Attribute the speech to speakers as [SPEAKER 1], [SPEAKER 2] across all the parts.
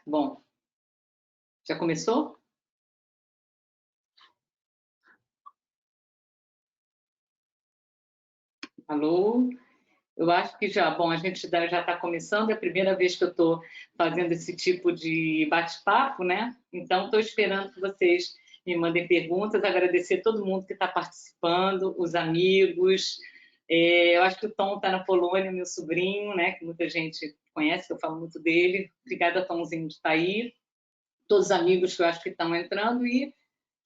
[SPEAKER 1] Bom, já começou? Alô? Eu acho que já, bom, a gente já está começando, é a primeira vez que eu estou fazendo esse tipo de bate-papo, né? Então, estou esperando que vocês me mandem perguntas, agradecer a todo mundo que está participando, os amigos. Eu acho que o Tom está na Polônia, meu sobrinho, né? Que muita gente conhece, que eu falo muito dele. Obrigada, Tomzinho, de estar aí. Todos os amigos que eu acho que estão entrando e,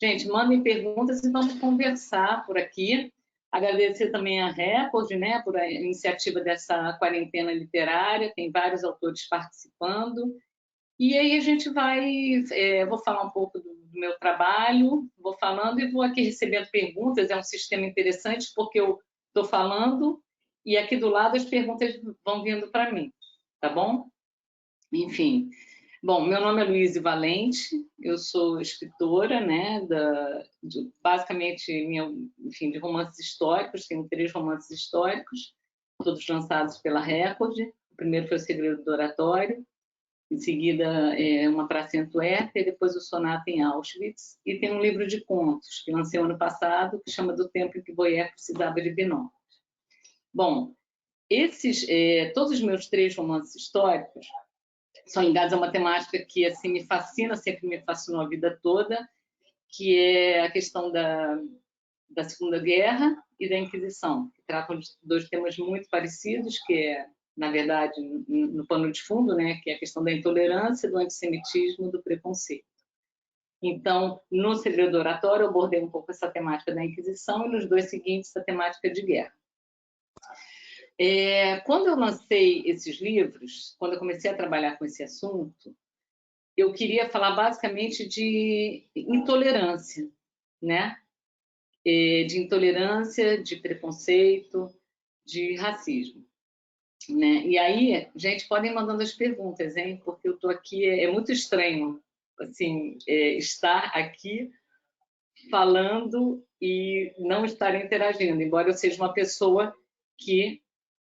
[SPEAKER 1] gente, mandem perguntas e vamos conversar por aqui. Agradecer também a Record, né, por a iniciativa dessa quarentena literária, tem vários autores participando. E aí a gente vai, vou falar um pouco do meu trabalho, vou falando e vou aqui recebendo perguntas, é um sistema interessante porque eu estou falando e aqui do lado as perguntas vão vindo para mim, tá bom? Enfim, bom, meu nome é Luíse Valente, eu sou escritora, né, basicamente, enfim, de romances históricos, tenho 3 romances históricos, todos lançados pela Record. O primeiro foi O Segredo do Oratório, em seguida Uma Praça em Antuérpia, e depois O Sonato em Auschwitz, e tem um livro de contos que lancei ano passado, que chama Do Tempo em que Boyer Precisava de Binóculos. Bom, todos os meus 3 romances históricos são ligados a uma temática que assim me fascina, sempre me fascinou a vida toda, que é a questão da Segunda Guerra e da Inquisição, que tratam de 2 temas muito parecidos, que é, na verdade, no pano de fundo, né, que é a questão da intolerância, do antissemitismo, do preconceito. Então, no Segredo do Oratório, eu abordei um pouco essa temática da Inquisição e nos 2 seguintes a temática de guerra. Quando eu lancei esses livros, quando eu comecei a trabalhar com esse assunto, eu queria falar basicamente de intolerância, né? De intolerância, de preconceito, de racismo, né? E aí, gente, podem mandando as perguntas, hein? Porque eu estou aqui, é muito estranho, assim, estar aqui falando e não estar interagindo, embora eu seja uma pessoa que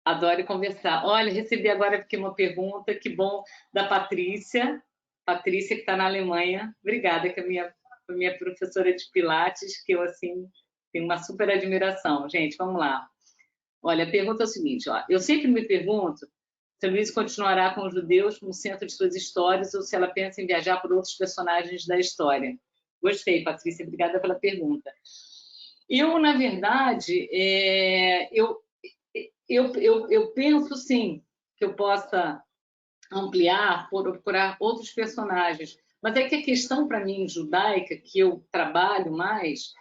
[SPEAKER 1] adore conversar. Olha, recebi agora aqui uma pergunta, que bom, da Patrícia, que está na Alemanha. Obrigada, que é minha professora de Pilates, que eu, assim, tenho uma super admiração. Gente, vamos lá. Olha, a pergunta é o seguinte, ó, eu sempre me pergunto se a Luísa continuará com os judeus como centro de suas histórias ou se ela pensa em viajar por outros personagens da história. Gostei, Patrícia, obrigada pela pergunta. Eu, na verdade, eu penso, sim, que eu possa ampliar, procurar outros personagens. Mas é que a questão, para mim, judaica, que eu trabalho mais,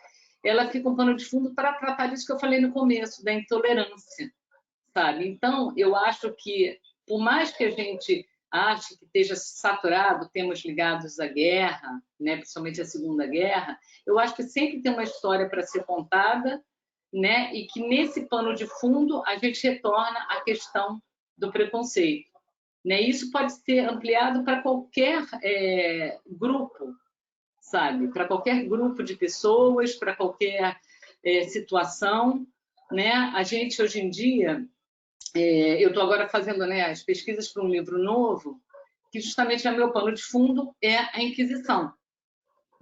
[SPEAKER 1] ela fica um pano de fundo para tratar disso que eu falei no começo, da intolerância, sabe? Então, eu acho que, por mais que a gente ache que esteja saturado temas ligados à guerra, né, principalmente à Segunda Guerra, eu acho que sempre tem uma história para ser contada, né, e que nesse pano de fundo a gente retorna à questão do preconceito, né? Isso pode ser ampliado para qualquer grupo, sabe? Para qualquer grupo de pessoas, para qualquer situação, né? A gente hoje em dia, eu estou agora fazendo, né, as pesquisas para um livro novo, que justamente é meu pano de fundo é a Inquisição,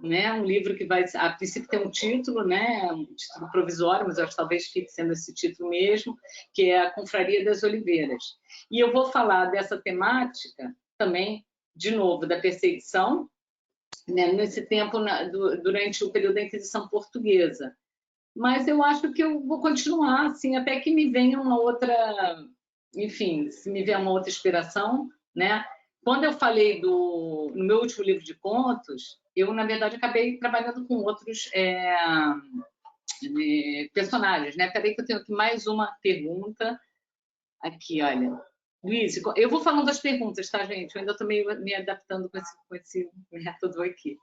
[SPEAKER 1] né? Um livro que vai, a princípio, tem um título, né? Um título provisório, mas eu acho que talvez fique sendo esse título mesmo, que é A Confraria das Oliveiras. E eu vou falar dessa temática também, de novo, da perseguição, né? Nesse tempo, durante o período da Inquisição Portuguesa. Mas eu acho que eu vou continuar, assim, até que me venha uma outra, enfim, se me vier uma outra inspiração, né? Quando eu falei no meu último livro de contos, eu, na verdade, acabei trabalhando com outros personagens, né? Peraí que eu tenho aqui mais uma pergunta. Aqui, olha. Luiz, eu vou falando das perguntas, tá, gente? Eu ainda estou meio me adaptando com esse método aqui.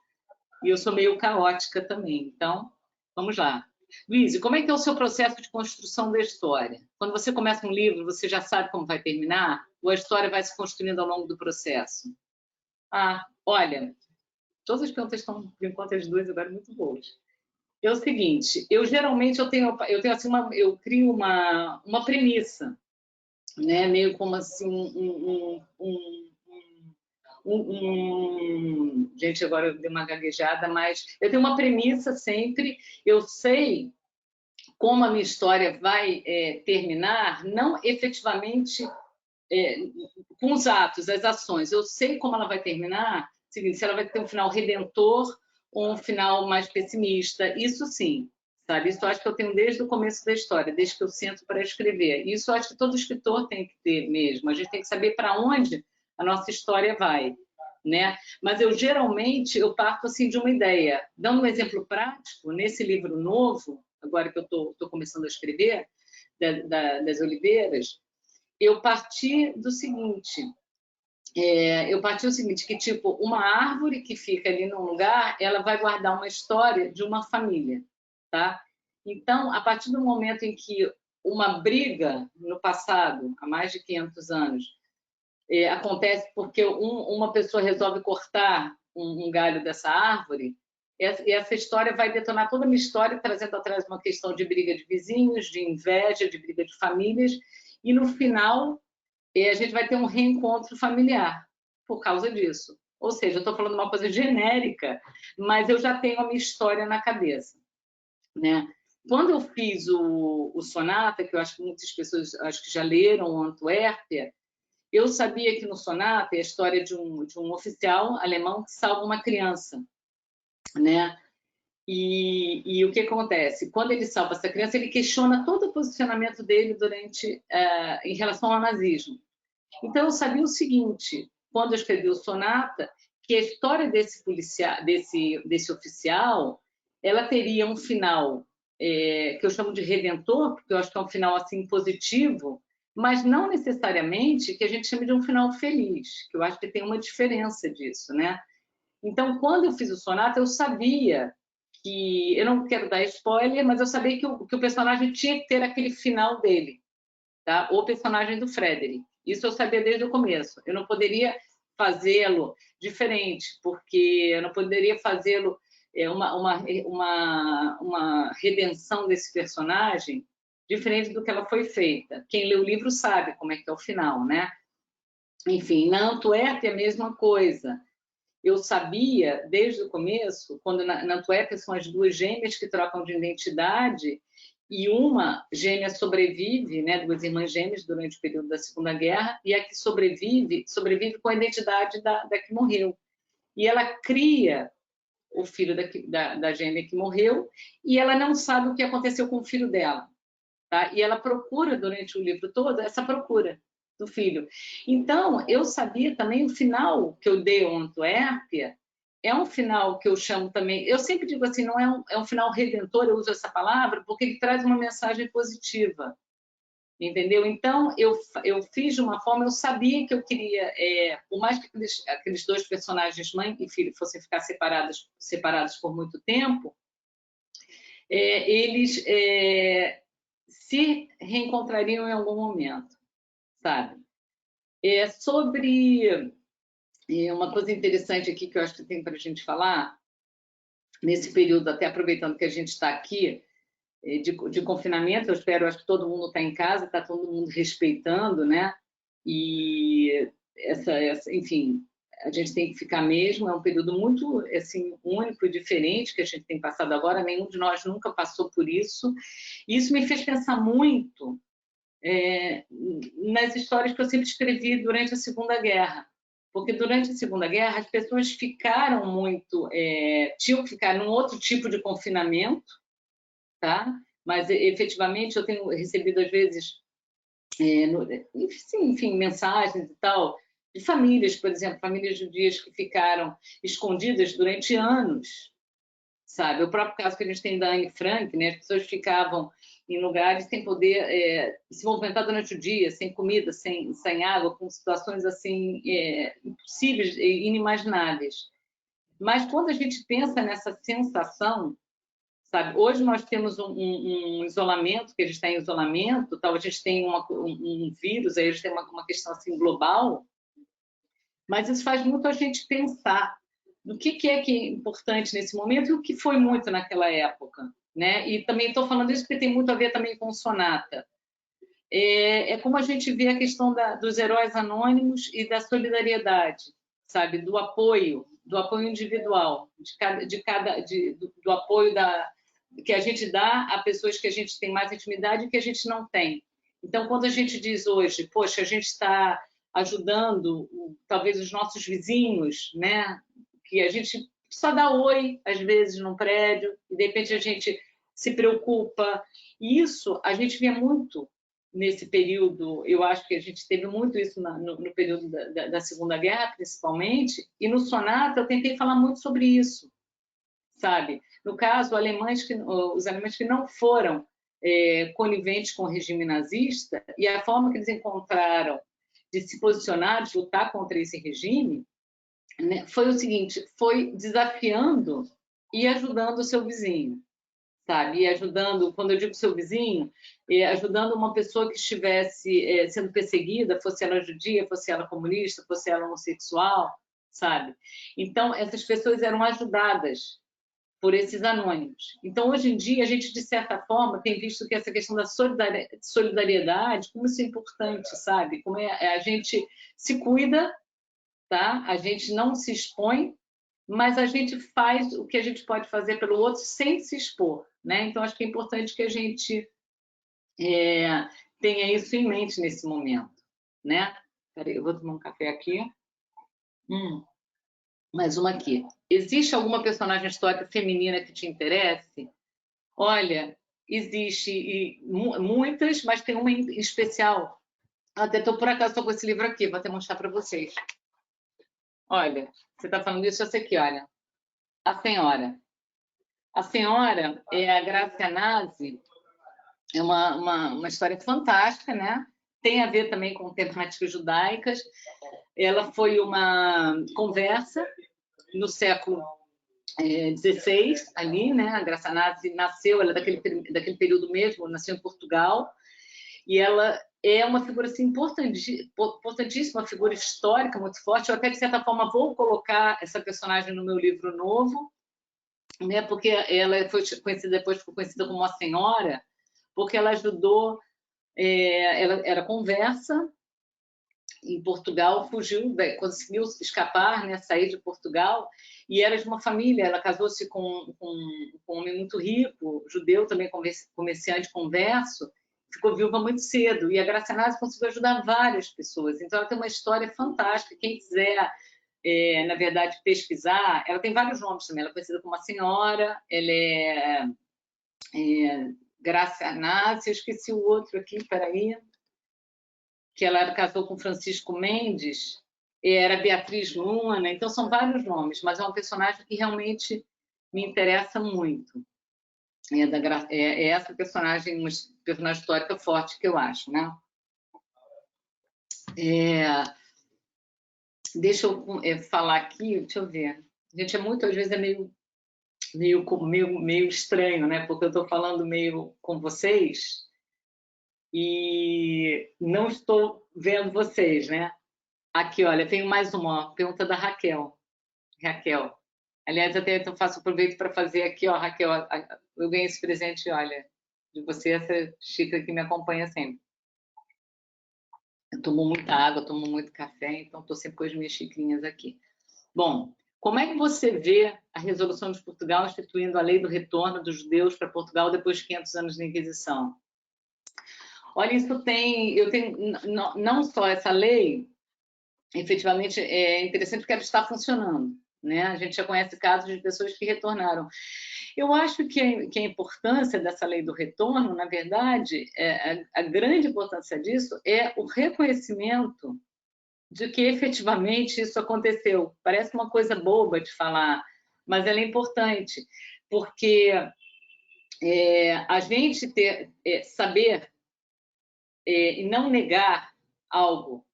[SPEAKER 1] E eu sou meio caótica também, então, vamos lá. Luiz, como é que é o seu processo de construção da história? Quando você começa um livro, você já sabe como vai terminar? Ou a história vai se construindo ao longo do processo? Ah, olha, todas as perguntas estão, por enquanto, as 2 agora muito boas. É o seguinte, eu geralmente tenho assim, eu crio uma premissa, né? Meio como assim Gente, agora eu dei uma gaguejada, mas eu tenho uma premissa sempre, eu sei como a minha história vai terminar, não efetivamente com os atos, as ações. Eu sei como ela vai terminar, seguinte, se ela vai ter um final redentor ou um final mais pessimista, isso sim, sabe? Isso eu acho que eu tenho desde o começo da história, desde que eu sento para escrever. Isso eu acho que todo escritor tem que ter mesmo. A gente tem que saber para onde a nossa história vai, né? Mas eu geralmente eu parto assim de uma ideia. Dando um exemplo prático, nesse livro novo, agora que eu estou começando a escrever, das Oliveiras, eu parti do seguinte, que tipo, uma árvore que fica ali num lugar, ela vai guardar uma história de uma família, tá? Então, a partir do momento em que uma briga no passado, há mais de 500 anos, acontece porque uma pessoa resolve cortar um galho dessa árvore, e essa história vai detonar toda a minha história, trazendo atrás uma questão de briga de vizinhos, de inveja, de briga de famílias, e no final a gente vai ter um reencontro familiar por causa disso. Ou seja, eu estou falando uma coisa genérica, mas eu já tenho a minha história na cabeça, né? Quando eu fiz o Sonata, que eu acho que muitas pessoas acho que já leram, o Antuérpia, eu sabia que no Sonata é a história de um oficial alemão que salva uma criança, né? E o que acontece? Quando ele salva essa criança, ele questiona todo o posicionamento dele em relação ao nazismo. Então, eu sabia o seguinte, quando eu escrevi o Sonata, que a história desse oficial, ela teria um final que eu chamo de redentor, porque eu acho que é um final assim positivo, mas não necessariamente que a gente chame de um final feliz, que eu acho que tem uma diferença disso, né? Então, quando eu fiz o Sonata, eu sabia que, eu não quero dar spoiler, mas eu sabia que o personagem tinha que ter aquele final dele, tá? O personagem do Frederick. Isso eu sabia desde o começo. Eu não poderia fazê-lo diferente, porque eu não poderia fazê-lo uma redenção desse personagem diferente do que ela foi feita. Quem lê o livro sabe como é que é o final, né? Enfim, na Antuérpia a mesma coisa. Eu sabia desde o começo, quando na Antuérpia são as duas gêmeas que trocam de identidade, e uma gêmea sobrevive, né, duas irmãs gêmeas durante o período da Segunda Guerra, e a que sobrevive com a identidade da que morreu. E ela cria o filho da gêmea que morreu, e ela não sabe o que aconteceu com o filho dela. Tá? E ela procura, durante o livro todo, essa procura do filho. Então, eu sabia também o final que eu dei ao Antuérpia, é um final que eu chamo também, eu sempre digo assim, não é um final redentor, eu uso essa palavra, porque ele traz uma mensagem positiva, entendeu? Então, eu fiz de uma forma, eu sabia que eu queria, por mais que aqueles dois personagens, mãe e filho, fossem ficar separados por muito tempo, eles se reencontrariam em algum momento, sabe? Sobre uma coisa interessante aqui que eu acho que tem para a gente falar, nesse período, até aproveitando que a gente está aqui, de confinamento, acho que todo mundo está em casa, está todo mundo respeitando, né? E enfim, a gente tem que ficar mesmo, é um período muito assim, único e diferente que a gente tem passado agora, nenhum de nós nunca passou por isso. E isso me fez pensar muito nas histórias que eu sempre escrevi durante a Segunda Guerra. Porque durante a Segunda Guerra as pessoas ficaram tinham que ficar num outro tipo de confinamento, tá? Mas efetivamente eu tenho recebido às vezes, enfim, mensagens e tal, de famílias, por exemplo, famílias judias que ficaram escondidas durante anos, sabe? O próprio caso que a gente tem da Anne Frank, né? As pessoas ficavam em lugares sem poder se movimentar durante o dia, sem comida, sem água, com situações assim impossíveis e inimagináveis. Mas quando a gente pensa nessa sensação, sabe? Hoje nós temos um isolamento, que a gente está em isolamento, tal, a gente tem um vírus, aí a gente tem uma questão assim global, mas isso faz muito a gente pensar no que é importante nesse momento e o que foi muito naquela época, né? E também estou falando isso porque tem muito a ver também com Sonata. É como a gente vê a questão dos heróis anônimos e da solidariedade, sabe, do apoio individual, do apoio que a gente dá a pessoas que a gente tem mais intimidade e que a gente não tem. Então, quando a gente diz hoje, poxa, a gente está ajudando talvez os nossos vizinhos, né? Que a gente só dá oi, às vezes, num prédio, e de repente a gente se preocupa. E isso a gente vê muito nesse período, eu acho que a gente teve muito isso no período da Segunda Guerra, principalmente, e no Sonata eu tentei falar muito sobre isso, sabe? No caso, os alemães que não foram coniventes com o regime nazista, e a forma que eles encontraram de se posicionar, de lutar contra esse regime, né, foi o seguinte, foi desafiando e ajudando o seu vizinho, sabe? E ajudando, quando eu digo seu vizinho, ajudando uma pessoa que estivesse sendo perseguida, fosse ela judia, fosse ela comunista, fosse ela homossexual, sabe? Então, essas pessoas eram ajudadas por esses anônimos. Então, hoje em dia, a gente, de certa forma, tem visto que essa questão da solidariedade, como isso é importante, sabe? Como a gente se cuida, tá? A gente não se expõe, mas a gente faz o que a gente pode fazer pelo outro sem se expor, né? Então, acho que é importante que a gente tenha isso em mente nesse momento, né? Peraí, eu vou tomar um café aqui. Mais uma aqui. Existe alguma personagem histórica feminina que te interesse? Olha, existe muitas, mas tem uma em especial. Até por acaso estou com esse livro aqui, vou até mostrar para vocês. Olha, você está falando isso, essa aqui, olha. A Senhora. A Senhora é a Grazia Nazi, é uma história fantástica, né? Tem a ver também com temáticas judaicas. Ela foi uma conversa no século XVI, ali, né? A Grazia Nazi nasceu, ela é daquele período mesmo, nasceu em Portugal, e ela é uma figura assim, importantíssima, uma figura histórica muito forte. Eu até, de certa forma, vou colocar essa personagem no meu livro novo, né? Porque ela foi conhecida, depois ficou conhecida como a Senhora, porque ela ajudou, ela era conversa em Portugal, conseguiu escapar, né, sair de Portugal, e era de uma família, ela casou-se com um homem muito rico, judeu também, comerciante converso, ficou viúva muito cedo, e a Grazia Nazi conseguiu ajudar várias pessoas. Então, ela tem uma história fantástica. Quem quiser, na verdade, pesquisar, ela tem vários nomes também. Ela é conhecida como a Senhora, ela é Grazia Nazi, eu esqueci o outro aqui, peraí, que ela casou com Francisco Mendes, era Beatriz Luna, então são vários nomes, mas é um personagem que realmente me interessa muito. Essa personagem, uma personagem histórica forte que eu acho, né? Deixa eu falar aqui, deixa eu ver. Gente, às vezes é meio estranho, né? Porque eu estou falando meio com vocês e não estou vendo vocês, né? Aqui, olha, tenho mais uma pergunta da Raquel. Raquel. Aliás, até eu aproveito para fazer aqui, ó, Raquel, eu ganhei esse presente, olha, de você, essa xícara que me acompanha sempre. Eu tomo muita água, tomo muito café, então estou sempre com as minhas xicrinhas aqui. Bom, como é que você vê a resolução de Portugal instituindo a lei do retorno dos judeus para Portugal depois de 500 anos da Inquisição? Olha, eu tenho não só essa lei, efetivamente é interessante porque ela está funcionando, né? A gente já conhece casos de pessoas que retornaram. Eu acho que a importância dessa lei do retorno, na verdade, a grande importância disso é o reconhecimento de que efetivamente isso aconteceu. Parece uma coisa boba de falar, mas ela é importante, porque a gente saber e não negar algo,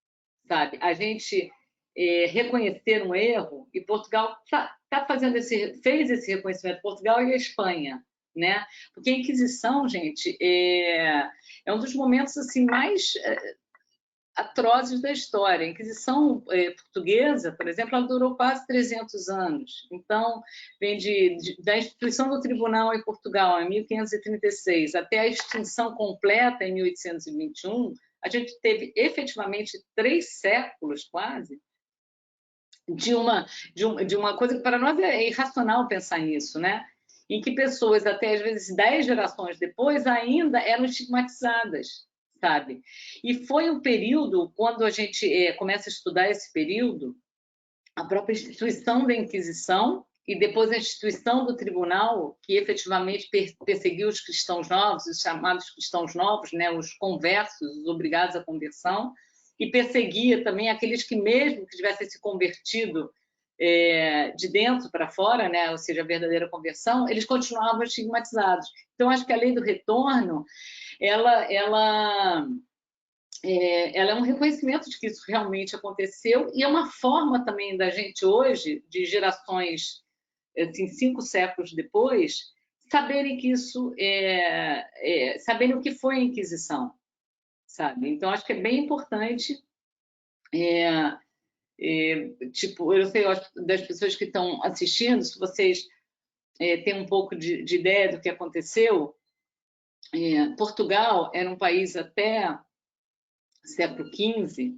[SPEAKER 1] sabe? A gente reconhecer um erro, e Portugal fez esse reconhecimento, Portugal e a Espanha, né? Porque a Inquisição, gente, é um dos momentos assim mais atrozes da história. A Inquisição portuguesa, por exemplo, ela durou quase 300 anos. Então, vem da instituição do tribunal em Portugal, em 1536, até a extinção completa, em 1821, a gente teve efetivamente 3 séculos quase de uma coisa que para nós é irracional pensar nisso, né? Em que pessoas, até às vezes 10 gerações depois, ainda eram estigmatizadas, sabe? E foi um período, quando a gente começa a estudar esse período, a própria instituição da Inquisição e depois a instituição do tribunal, que efetivamente perseguiu os cristãos novos, os chamados cristãos novos, né, os conversos, os obrigados à conversão, e perseguia também aqueles que, mesmo que tivessem se convertido de dentro para fora, né, ou seja, a verdadeira conversão, eles continuavam estigmatizados. Então, acho que a lei do retorno, ela é um reconhecimento de que isso realmente aconteceu e é uma forma também da gente hoje, de gerações, assim, 5 séculos depois, saberem que isso saberem o que foi a Inquisição, sabe? Então, acho que é bem importante. Tipo, eu sei, eu acho, das pessoas que estão assistindo, se vocês têm um pouco de ideia do que aconteceu, Portugal era um país até século XV,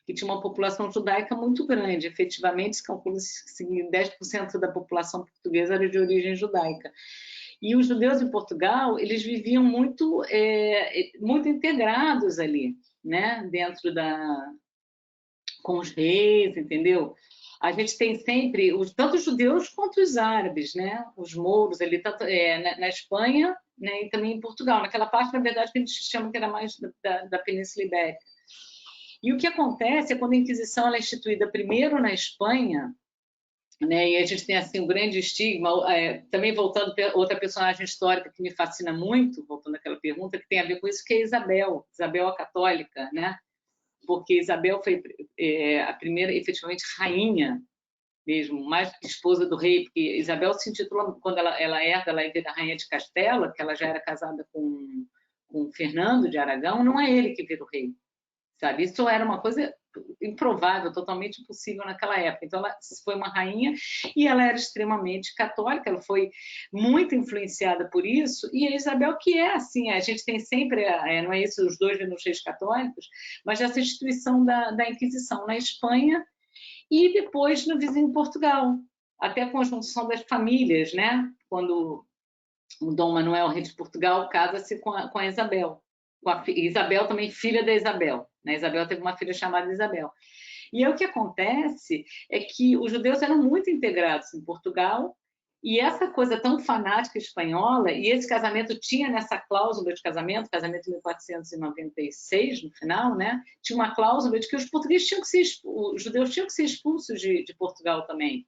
[SPEAKER 1] que tinha uma população judaica muito grande. Efetivamente, se calcula-se que 10% da população portuguesa era de origem judaica. E os judeus em Portugal, eles viviam muito, muito integrados ali, né? Dentro com os reis, entendeu? A gente tem sempre, tanto os judeus quanto os árabes, né? Os mouros ali, tanto, na Espanha, né? E também em Portugal, naquela parte, na verdade, que a gente chama que era mais da Península Ibérica. E o que acontece é quando a Inquisição ela é instituída primeiro na Espanha, né, e a gente tem assim um grande estigma, também voltando para outra personagem histórica que me fascina muito, voltando àquela pergunta, que tem a ver com isso, que é Isabel a Católica, né? Porque Isabel foi a primeira, efetivamente, rainha mesmo, mais que esposa do rei, porque Isabel se intitula, quando ela herda, ela é a rainha de Castela, que ela já era casada com Fernando de Aragão, não é ele que vira o rei, sabe? Isso era uma coisa improvável, totalmente impossível naquela época. Então, ela foi uma rainha e ela era extremamente católica, ela foi muito influenciada por isso. E a Isabel, que é assim, a gente tem sempre, não é isso, os dois vinos reis católicos, mas essa instituição da Inquisição na Espanha e depois no vizinho Portugal, até a conjunção das famílias, né? Quando o Dom Manuel, rei de Portugal, casa-se com a Isabel. Isabel também filha da Isabel, né? Isabel teve uma filha chamada Isabel. E aí o que acontece é que os judeus eram muito integrados em Portugal e essa coisa tão fanática espanhola, e esse casamento tinha nessa cláusula de casamento de 1496, no final, né? Tinha uma cláusula de que os portugueses tinham que ser, os judeus tinham que ser expulsos de Portugal também.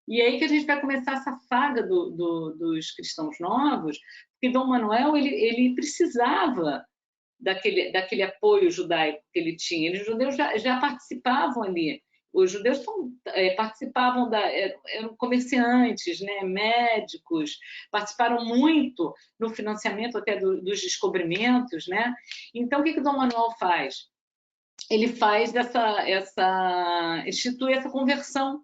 [SPEAKER 1] E aí que a gente vai começar essa saga dos cristãos novos, porque Dom Manuel ele precisava daquele apoio judaico que ele tinha. Os judeus já participavam ali. Os judeus participavam eram comerciantes, né, médicos, participaram muito no financiamento até dos descobrimentos, né? Então, o que Dom Manuel faz? Ele faz institui essa conversão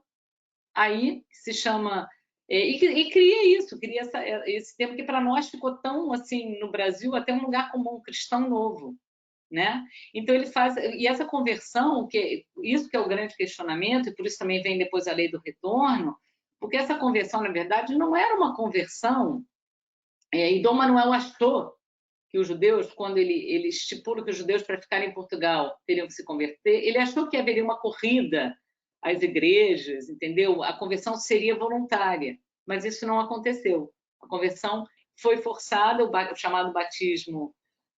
[SPEAKER 1] aí, que se chama... E cria isso, cria esse termo que para nós ficou tão, assim, no Brasil, até um lugar comum, cristão novo, né? Então ele faz... E essa conversão, isso que é o grande questionamento, e por isso também vem depois a lei do retorno, porque essa conversão, na verdade, não era uma conversão, e Dom Manuel achou que os judeus, quando ele estipula que os judeus, para ficarem em Portugal, teriam que se converter, ele achou que haveria uma corrida às igrejas, entendeu? A conversão seria voluntária, mas isso não aconteceu. A conversão foi forçada, o chamado batismo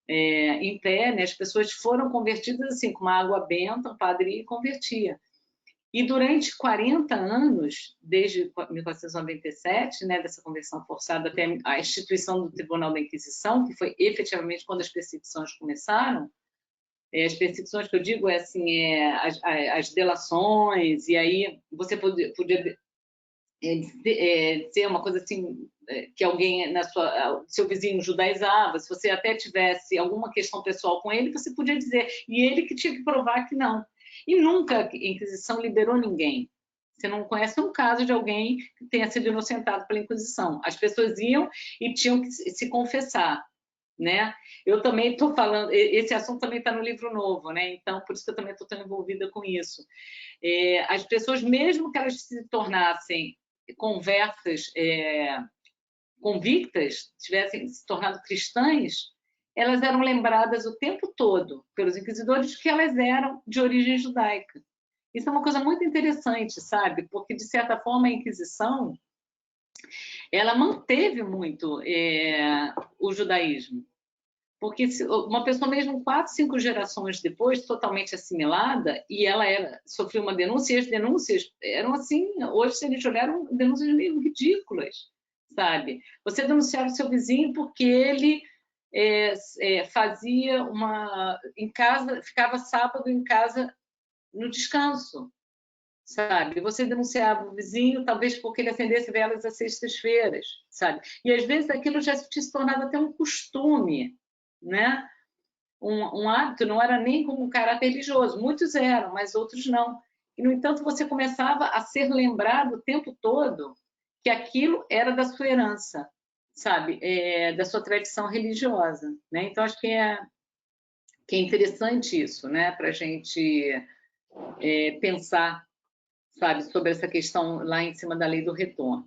[SPEAKER 1] em pé, né? As pessoas foram convertidas assim, com uma água benta, o padre convertia. E durante 40 anos, desde 1497, né, dessa conversão forçada até a instituição do Tribunal da Inquisição, que foi efetivamente quando as perseguições começaram, as perseguições que eu digo as delações, e aí você podia ser uma coisa assim, que alguém seu vizinho judaizava, se você até tivesse alguma questão pessoal com ele, você podia dizer, e ele que tinha que provar que não. E nunca a Inquisição liberou ninguém. Você não conhece um caso de alguém que tenha sido inocentado pela Inquisição. As pessoas iam e tinham que se confessar. né? Eu também estou falando, esse assunto também está no livro novo, né? Então, por isso que eu também estou tão envolvida com isso. As pessoas, mesmo que elas se tornassem conversas convictas, tivessem se tornado cristãs, elas eram lembradas o tempo todo pelos inquisidores que elas eram de origem judaica. Isso é uma coisa muito interessante, sabe? Porque, de certa forma, a Inquisição ela manteve muito o judaísmo. Porque uma pessoa mesmo 4, 5 gerações depois, totalmente assimilada, e ela sofreu uma denúncia, e as denúncias eram assim, hoje se a gente olhar, eram denúncias meio ridículas, sabe? Você denunciava o seu vizinho porque ele fazia em casa, ficava sábado em casa no descanso, sabe? Você denunciava o vizinho, talvez porque ele acendesse velas às sextas-feiras, sabe? E às vezes aquilo já se tornava até um costume, né? Um hábito, não era nem como um caráter religioso. Muitos eram, mas outros não. E, no entanto, você começava a ser lembrado o tempo todo que aquilo era da sua herança, sabe? Da sua tradição religiosa, né? Então, acho que é interessante isso, né? Para a gente pensar, sabe, sobre essa questão lá em cima da lei do retorno.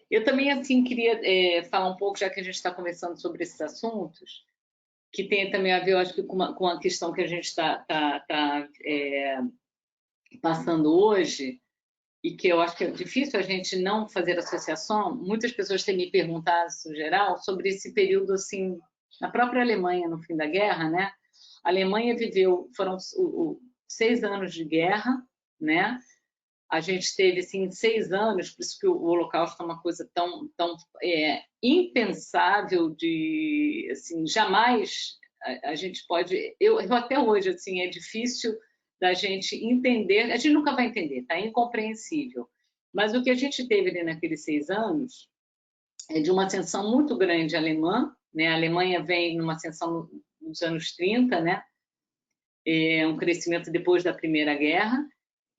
[SPEAKER 1] Eu também, assim, queria falar um pouco, já que a gente está conversando sobre esses assuntos, que tem também a ver, eu acho que com a questão que a gente está passando hoje, e que eu acho que é difícil a gente não fazer associação. Muitas pessoas têm me perguntado, em geral, sobre esse período, assim, na própria Alemanha, no fim da guerra, né? A Alemanha foram 6 anos de guerra, né? A gente teve, assim, 6 anos, por isso que o Holocausto é uma coisa tão impensável de, assim, jamais a gente pode... Eu até hoje, assim, é difícil da gente entender, a gente nunca vai entender, tá? É incompreensível. Mas o que a gente teve ali naqueles 6 anos é de uma ascensão muito grande alemã, né? A Alemanha vem numa ascensão nos anos 30, né? Um crescimento depois da Primeira Guerra,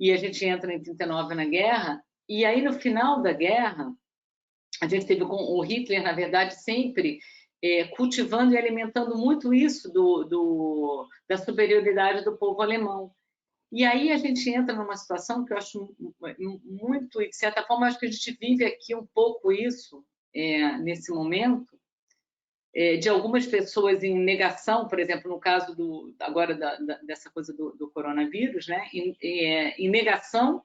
[SPEAKER 1] e a gente entra em 39 na guerra, e aí no final da guerra, a gente teve com o Hitler, na verdade, sempre cultivando e alimentando muito isso da superioridade do povo alemão. E aí a gente entra numa situação que eu acho muito, e de certa forma, acho que a gente vive aqui um pouco isso nesse momento, de algumas pessoas em negação, por exemplo, no caso agora dessa coisa do coronavírus, né? Em negação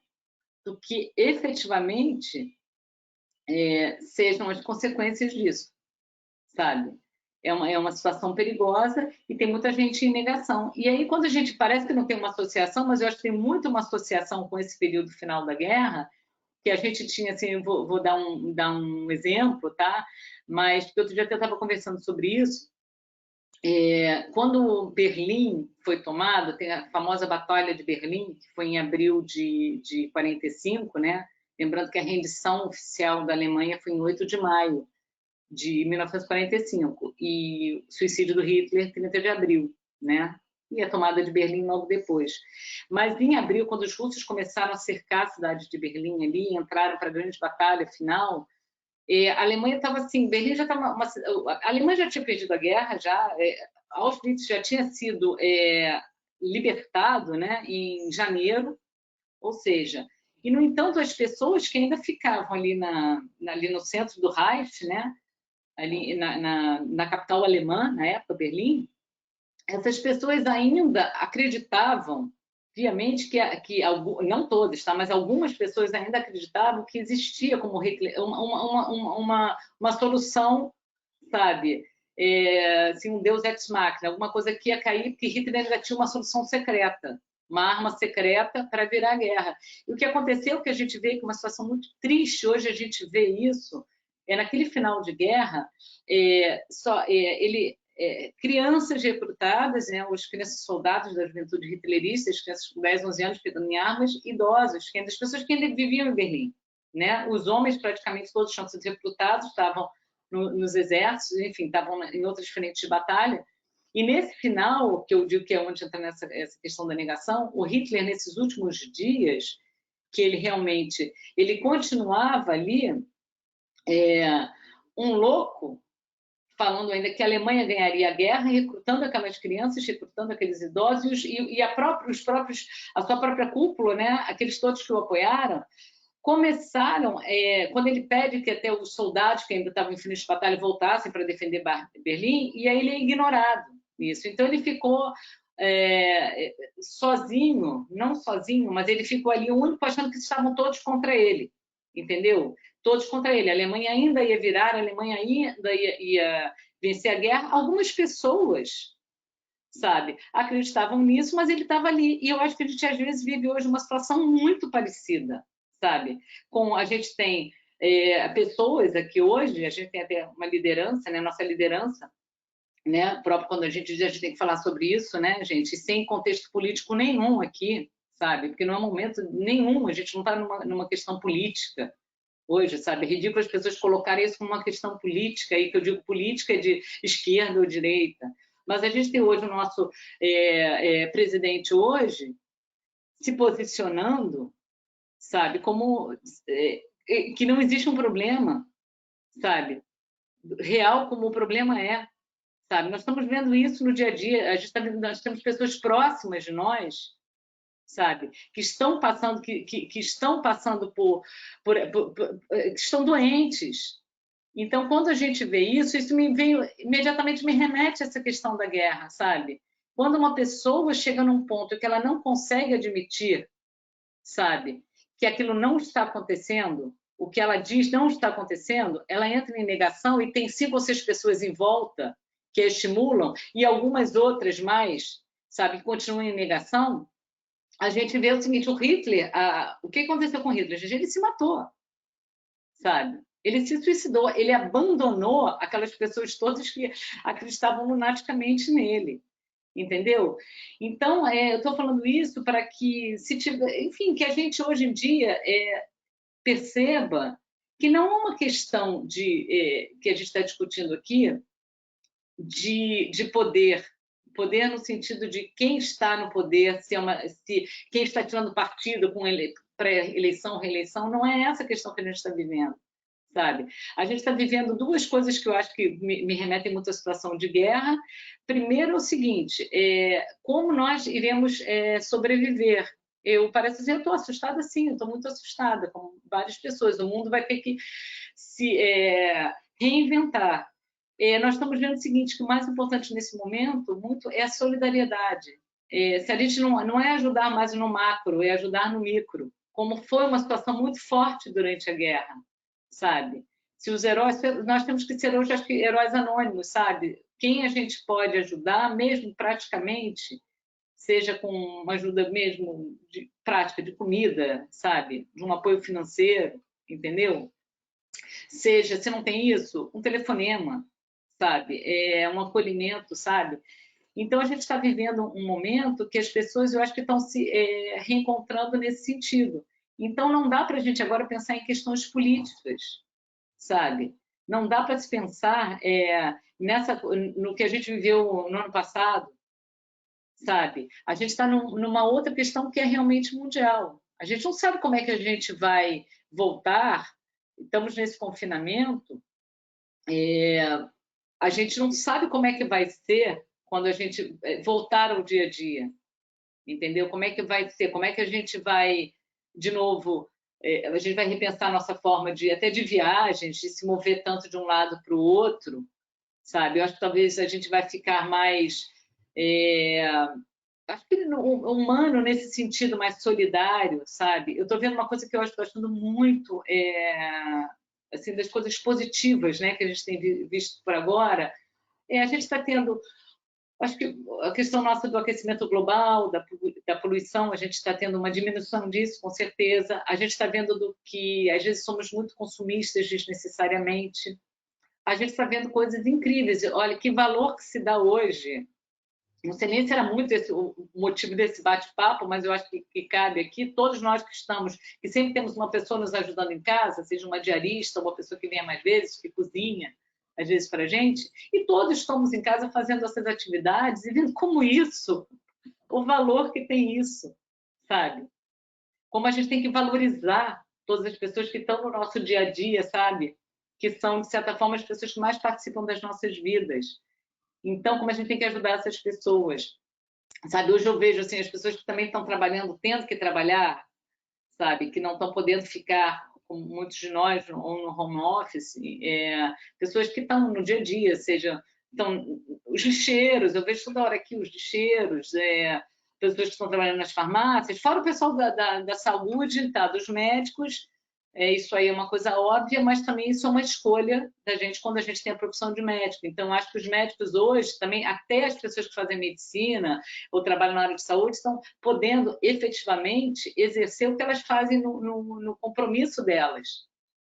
[SPEAKER 1] do que efetivamente sejam as consequências disso, sabe? É uma situação perigosa e tem muita gente em negação. E aí, quando a gente parece que não tem uma associação, mas eu acho que tem muito uma associação com esse período final da guerra, que a gente tinha, assim, vou dar um exemplo, tá? Mas porque outro dia eu estava conversando sobre isso. Quando Berlim foi tomado, tem a famosa Batalha de Berlim, que foi em abril de 45, né? Lembrando que a rendição oficial da Alemanha foi em 8 de maio de 1945, e o suicídio do Hitler, 30 de abril, né? E a tomada de Berlim logo depois. Mas em abril, quando os russos começaram a cercar a cidade de Berlim ali, entraram para a grande batalha final, a Alemanha estava assim, Berlim já estava... A Alemanha já tinha perdido a guerra, Auschwitz já tinha sido libertado, né, em janeiro, ou seja, e, no entanto, as pessoas que ainda ficavam ali, ali no centro do Reich, né, ali na capital alemã, na época, Berlim, essas pessoas ainda acreditavam piamente não todas, tá? Mas algumas pessoas ainda acreditavam que existia como uma solução, sabe? Assim, um Deus ex machina, alguma coisa que ia cair, porque Hitler ainda tinha uma solução secreta, uma arma secreta para virar a guerra. E o que aconteceu, que a gente vê que uma situação muito triste, hoje a gente vê isso, naquele final de guerra, crianças recrutadas, né, os crianças soldados da juventude hitlerista, as crianças com 10, 11 anos pegando em armas, idosos, as pessoas que ainda viviam em Berlim. Né? Os homens praticamente todos tinham sido recrutados, estavam nos exércitos, enfim, estavam em outras frentes de batalha. E nesse final, que eu digo que é onde entra essa questão da negação, o Hitler, nesses últimos dias, que ele continuava ali, um louco falando ainda que a Alemanha ganharia a guerra, recrutando aquelas crianças, recrutando aqueles idosos e a sua própria cúpula, né? Aqueles todos que o apoiaram, começaram, quando ele pede que até os soldados que ainda estavam em frente de batalha voltassem para defender Berlim, e aí ele é ignorado nisso. Então ele ficou sozinho, não sozinho, mas ele ficou ali o único achando que estavam todos contra ele, entendeu? Todos contra ele. A Alemanha ainda ia virar, a Alemanha ainda ia vencer a guerra. Algumas pessoas, sabe, acreditavam nisso, mas ele estava ali. E eu acho que a gente, às vezes, vive hoje uma situação muito parecida, sabe? A gente tem pessoas aqui hoje, a gente tem até uma liderança, né? Nossa liderança, né? Próprio quando a gente diz, a gente tem que falar sobre isso, né, gente? Sem contexto político nenhum aqui, sabe? Porque não é momento nenhum, a gente não está numa questão política hoje, sabe? É ridículo as pessoas colocarem isso como uma questão política, e que eu digo política de esquerda ou direita. Mas a gente tem hoje o nosso presidente hoje se posicionando, sabe, como que não existe um problema, sabe, real como o problema é, sabe? Nós estamos vendo isso no dia a dia, nós temos pessoas próximas de nós, sabe, que estão passando, que estão passando que estão doentes. Então, quando a gente vê isso imediatamente me remete a essa questão da guerra, sabe? Quando uma pessoa chega num ponto que ela não consegue admitir, sabe, que aquilo não está acontecendo, o que ela diz não está acontecendo, ela entra em negação e tem 5 ou 6 pessoas em volta que a estimulam e algumas outras mais, sabe, que continuam em negação. A gente vê o seguinte, o Hitler, o que aconteceu com o Hitler? Ele se matou, sabe? Ele se suicidou, ele abandonou aquelas pessoas todas que acreditavam lunaticamente nele, entendeu? Então, eu estou falando isso para que, enfim, que a gente hoje em dia perceba que não é uma questão que a gente está discutindo aqui de poder no sentido de quem está no poder, se quem está tirando partido com pré-eleição, reeleição, não é essa a questão que a gente está vivendo, sabe? A gente está vivendo 2 coisas que eu acho que me remetem muito à situação de guerra. Primeiro é o seguinte, como nós iremos sobreviver? Eu estou assustada, sim, eu estou muito assustada, como várias pessoas. O mundo vai ter que se reinventar. Nós estamos vendo o seguinte, que o mais importante nesse momento muito é a solidariedade. Se a gente não é ajudar mais no macro, é ajudar no micro, como foi uma situação muito forte durante a guerra, sabe? Se os heróis, nós temos que ser hoje, acho que, heróis anônimos, sabe? Quem a gente pode ajudar, mesmo praticamente, seja com uma ajuda mesmo prática de comida, sabe? De um apoio financeiro, entendeu? Seja, se não tem isso, um telefonema, sabe? Um acolhimento, sabe? Então, a gente está vivendo um momento que as pessoas, eu acho que estão se reencontrando nesse sentido. Então, não dá para a gente agora pensar em questões políticas, sabe? Não dá para se pensar no que a gente viveu no ano passado, sabe? A gente está numa outra questão que é realmente mundial. A gente não sabe como é que a gente vai voltar, estamos nesse confinamento, a gente não sabe como é que vai ser quando a gente voltar ao dia a dia, entendeu? Como é que vai ser? Como é que a gente vai, de novo, a gente vai repensar a nossa forma até de viagens, de se mover tanto de um lado para o outro, sabe? Eu acho que talvez a gente vai ficar mais, acho que humano nesse sentido, mais solidário, sabe? Eu estou vendo uma coisa que eu estou achando muito, assim, das coisas positivas, né, que a gente tem visto por agora, a gente está tendo, acho que a questão nossa do aquecimento global, da poluição, a gente está tendo uma diminuição disso, com certeza. A gente está vendo que, às vezes, somos muito consumistas desnecessariamente. A gente está vendo coisas incríveis. Olha, que valor que se dá hoje. Não sei nem se era muito o motivo desse bate-papo, mas eu acho que cabe aqui. Todos nós que estamos, que sempre temos uma pessoa nos ajudando em casa, seja uma diarista, uma pessoa que venha mais vezes, que cozinha, às vezes, para a gente, e todos estamos em casa fazendo essas atividades e vendo como isso, o valor que tem isso, sabe? Como a gente tem que valorizar todas as pessoas que estão no nosso dia a dia, sabe? que são, de certa forma, as pessoas que mais participam das nossas vidas. Então, como a gente tem que ajudar essas pessoas? Sabe, hoje eu vejo assim, as pessoas que também estão trabalhando, tendo que trabalhar, sabe, que não estão podendo ficar, como muitos de nós, ou no home office, pessoas que estão no dia a dia, seja, então, os lixeiros, eu vejo toda hora aqui os lixeiros, pessoas que estão trabalhando nas farmácias, fora o pessoal da saúde, tá, dos médicos, isso aí é uma coisa óbvia, mas também isso é uma escolha da gente quando a gente tem a profissão de médico. Então, acho que os médicos hoje, também, até as pessoas que fazem medicina ou trabalham na área de saúde, estão podendo efetivamente exercer o que elas fazem no compromisso delas,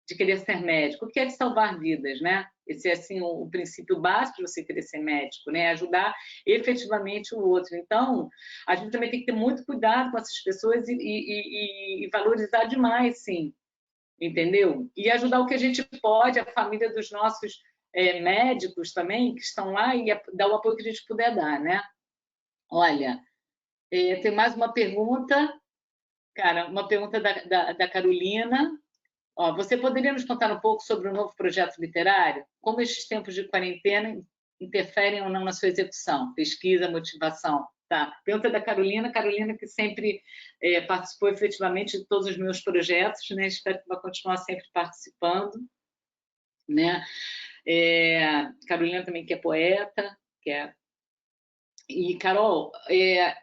[SPEAKER 1] de querer ser médico, que é de salvar vidas, né? Esse é, assim, o princípio básico de você querer ser médico, né? Ajudar efetivamente o outro. Então, a gente também tem que ter muito cuidado com essas pessoas e valorizar demais, sim, entendeu? E ajudar o que a gente pode, a família dos nossos médicos também, que estão lá, e dar o apoio que a gente puder dar, né? Olha, tem mais uma pergunta, cara, uma pergunta da Carolina. Ó, você poderia nos contar um pouco sobre o novo projeto literário? Como estes tempos de quarentena interferem ou não na sua execução? Pesquisa, motivação? Tá. Pergunta da Carolina. Carolina, que sempre participou efetivamente de todos os meus projetos, né? Espero que vai continuar sempre participando, né? Carolina também, que é poeta, E, Carol,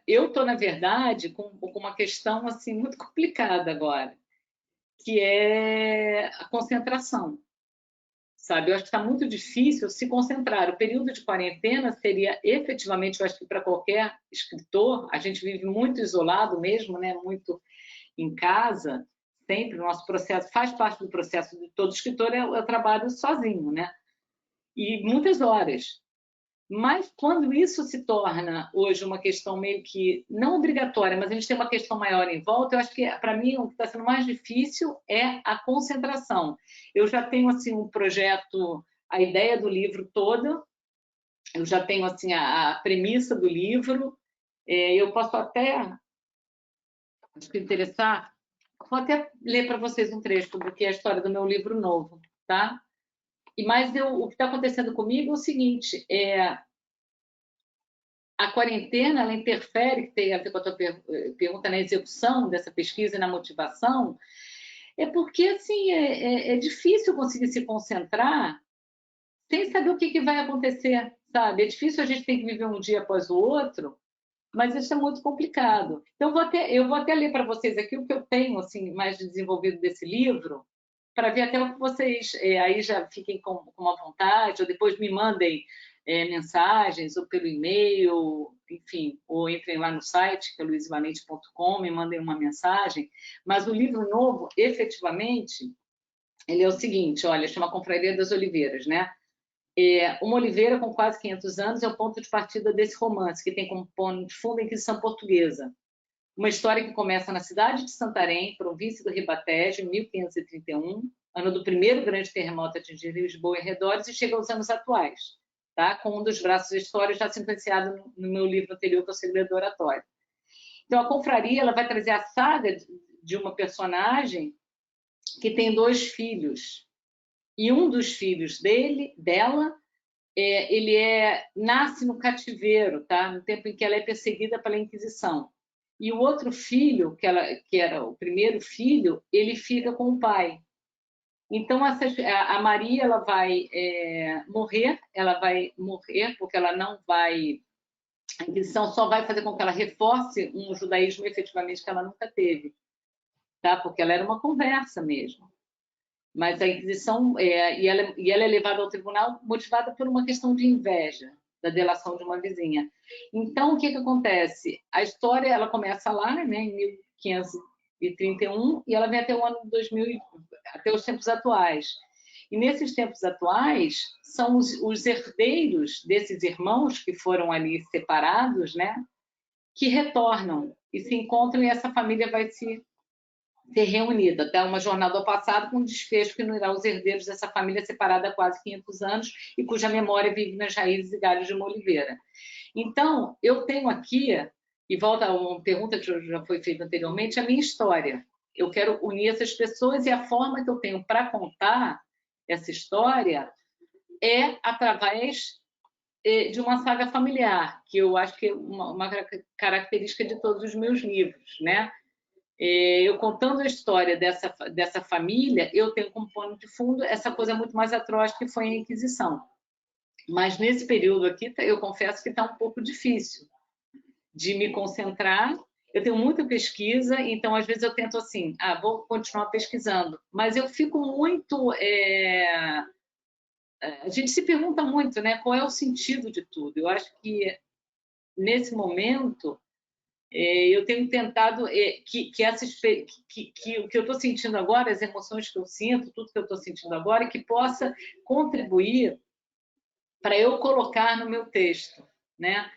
[SPEAKER 1] eu estou, na verdade, com uma questão assim, muito complicada agora, que é a concentração, sabe? Eu acho que está muito difícil se concentrar. O período de quarentena seria efetivamente, eu acho que para qualquer escritor, a gente vive muito isolado mesmo, né? Muito em casa, sempre o nosso processo, faz parte do processo de todo escritor, é o trabalho sozinho, né? E muitas horas. Mas quando isso se torna hoje uma questão meio que não obrigatória, mas a gente tem uma questão maior em volta, eu acho que para mim o que está sendo mais difícil é a concentração. Eu já tenho assim um projeto, a ideia do livro toda, eu já tenho assim a premissa do livro, eu posso até, acho que interessar, vou até ler para vocês um trecho porque é a história do meu livro novo, tá? Mas o que está acontecendo comigo é o seguinte, a quarentena, ela interfere, que tem a ver com a tua pergunta, na execução dessa pesquisa e na motivação, porque, assim, é difícil conseguir se concentrar sem saber o que vai acontecer, sabe? É difícil, a gente ter que viver um dia após o outro, mas isso é muito complicado. Então, eu vou até ler para vocês aqui o que eu tenho, assim, mais desenvolvido desse livro, para ver até o que vocês aí já fiquem com uma vontade, ou depois me mandem mensagens, ou pelo e-mail, enfim, ou entrem lá no site, que é luizivanete.com, me mandem uma mensagem. Mas o livro novo, efetivamente, ele é o seguinte, olha, chama Confraria das Oliveiras, né? Uma oliveira com quase 500 anos é o ponto de partida desse romance, que tem como pano de fundo a Inquisição Portuguesa. Uma história que começa na cidade de Santarém, província do Ribatejo, em 1531, ano do primeiro grande terremoto a atingir Lisboa e arredores, e chega aos anos atuais, tá? Com um dos braços da história já sequenciado no meu livro anterior, que é O Segredo do Oratório. Então, a confraria ela vai trazer a saga de uma personagem que tem 2 filhos. E um dos filhos dela, ele nasce no cativeiro, tá? No tempo em que ela é perseguida pela Inquisição. E o outro filho, que era o primeiro filho, ele fica com o pai. Então, a Maria ela vai morrer porque ela não vai... A Inquisição só vai fazer com que ela reforce um judaísmo efetivamente que ela nunca teve, tá? Porque ela era uma conversa mesmo. Mas a Inquisição, e ela é levada ao tribunal motivada por uma questão de inveja, da delação de uma vizinha. Então, o que acontece? A história ela começa lá, né, em 1531, e ela vem até o ano 2000, até os tempos atuais. E nesses tempos atuais, são os herdeiros desses irmãos que foram ali separados, né, que retornam e se encontram, e essa família vai se reunida, até uma jornada ao passado com um desfecho que unirá os herdeiros dessa família separada há quase 500 anos e cuja memória vive nas raízes e galhos de uma oliveira. Então, eu tenho aqui, e volta a uma pergunta que já foi feita anteriormente, a minha história. Eu quero unir essas pessoas e a forma que eu tenho para contar essa história é através de uma saga familiar, que eu acho que é uma característica de todos os meus livros, né? Eu contando a história dessa família, eu tenho como pano de fundo essa coisa muito mais atroz que foi a Inquisição. Mas nesse período aqui, eu confesso que está um pouco difícil de me concentrar. Eu tenho muita pesquisa, então às vezes eu tento assim, vou continuar pesquisando, mas eu fico muito... A gente se pergunta muito, né, qual é o sentido de tudo. Eu acho que nesse momento eu tenho tentado que o que eu estou sentindo agora, as emoções que eu sinto, tudo que eu estou sentindo agora, que possa contribuir para eu colocar no meu texto, né?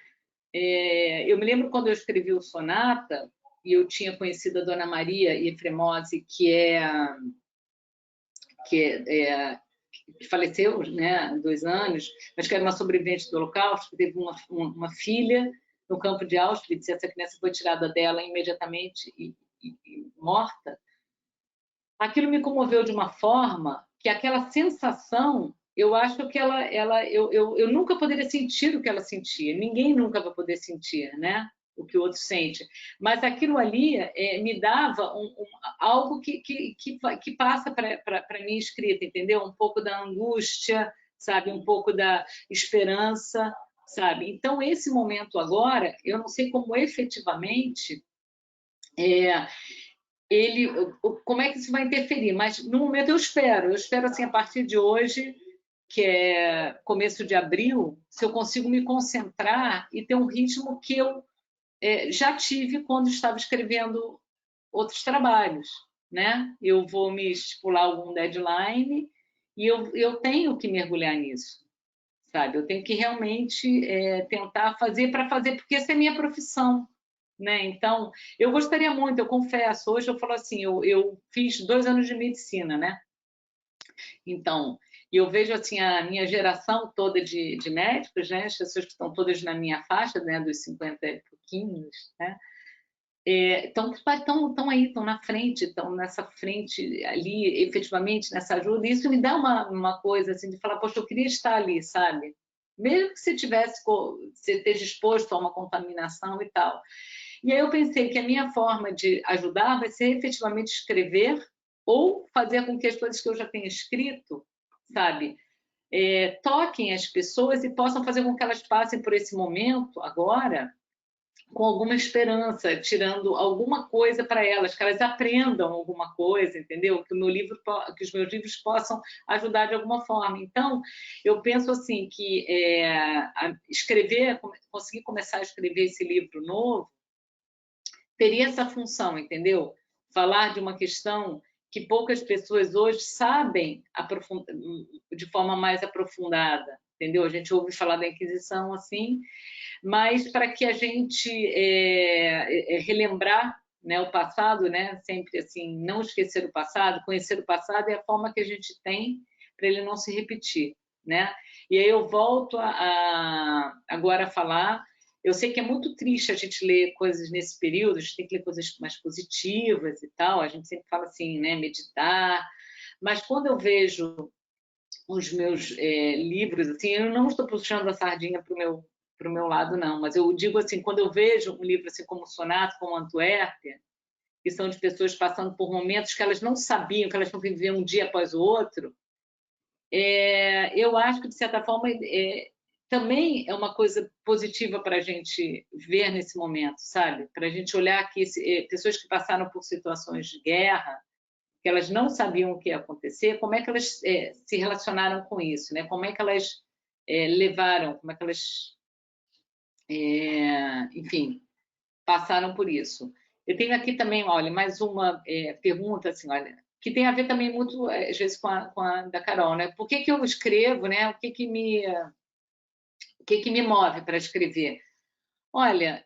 [SPEAKER 1] Eu me lembro quando eu escrevi o Sonata e eu tinha conhecido a Dona Maria Efremose, que faleceu, né, há 2 anos, mas que era uma sobrevivente do Holocausto, que teve uma filha no campo de Auschwitz, e essa criança foi tirada dela imediatamente e morta. Aquilo me comoveu de uma forma que aquela sensação, eu acho que eu nunca poderia sentir o que ela sentia, ninguém nunca vai poder sentir, né? O que o outro sente, mas aquilo ali me dava algo que passa para a minha escrita, entendeu? Um pouco da angústia, sabe? Um pouco da esperança, sabe? Então, esse momento agora, eu não sei como efetivamente como é que isso vai interferir, mas no momento eu espero assim, a partir de hoje, que é começo de abril, se eu consigo me concentrar e ter um ritmo que eu já tive quando estava escrevendo outros trabalhos, né? Eu vou me estipular algum deadline e eu tenho que mergulhar nisso, sabe? Eu tenho que realmente tentar fazer porque essa é a minha profissão, né? Então, eu gostaria muito, eu confesso, hoje eu falo assim, eu fiz 2 anos de medicina, né? Então, eu vejo assim a minha geração toda de médicos, né? As pessoas que estão todas na minha faixa, né? Dos 50 e pouquinhos, né? Estão aí, estão na frente, estão nessa frente ali, efetivamente, nessa ajuda. E isso me dá uma coisa assim de falar, poxa, eu queria estar ali, sabe? Mesmo que você esteja exposto a uma contaminação e tal. E aí eu pensei que a minha forma de ajudar vai ser efetivamente escrever ou fazer com que as coisas que eu já tenho escrito, sabe, toquem as pessoas e possam fazer com que elas passem por esse momento agora com alguma esperança, tirando alguma coisa para elas, que elas aprendam alguma coisa, entendeu? Que os meus livros possam ajudar de alguma forma. Então, eu penso assim que conseguir começar a escrever esse livro novo teria essa função, entendeu? Falar de uma questão que poucas pessoas hoje sabem de forma mais aprofundada, entendeu? A gente ouve falar da Inquisição assim, mas para que a gente relembrar, né, o passado, né, sempre assim, não esquecer o passado, conhecer o passado é a forma que a gente tem para ele não se repetir, né? E aí eu volto agora a falar. Eu sei que é muito triste a gente ler coisas nesse período, a gente tem que ler coisas mais positivas e tal, a gente sempre fala assim, né, meditar, mas quando eu vejo os meus livros, assim, eu não estou puxando a sardinha para o meu lado, não, mas eu digo assim, quando eu vejo um livro assim como Sonata, como Antuérpia, que são de pessoas passando por momentos que elas não sabiam, que elas não viviam um dia após o outro, eu acho que, de certa forma, também é uma coisa positiva para a gente ver nesse momento, sabe? Para a gente olhar que pessoas que passaram por situações de guerra, que elas não sabiam o que ia acontecer, como é que elas se relacionaram com isso, né? Como é que elas levaram, como é que elas, enfim, passaram por isso. Eu tenho aqui também, olha, mais uma pergunta, assim, olha, que tem a ver também muito, às vezes, com a da Carol, né? Por que eu escrevo, né? O que me move para escrever? Olha,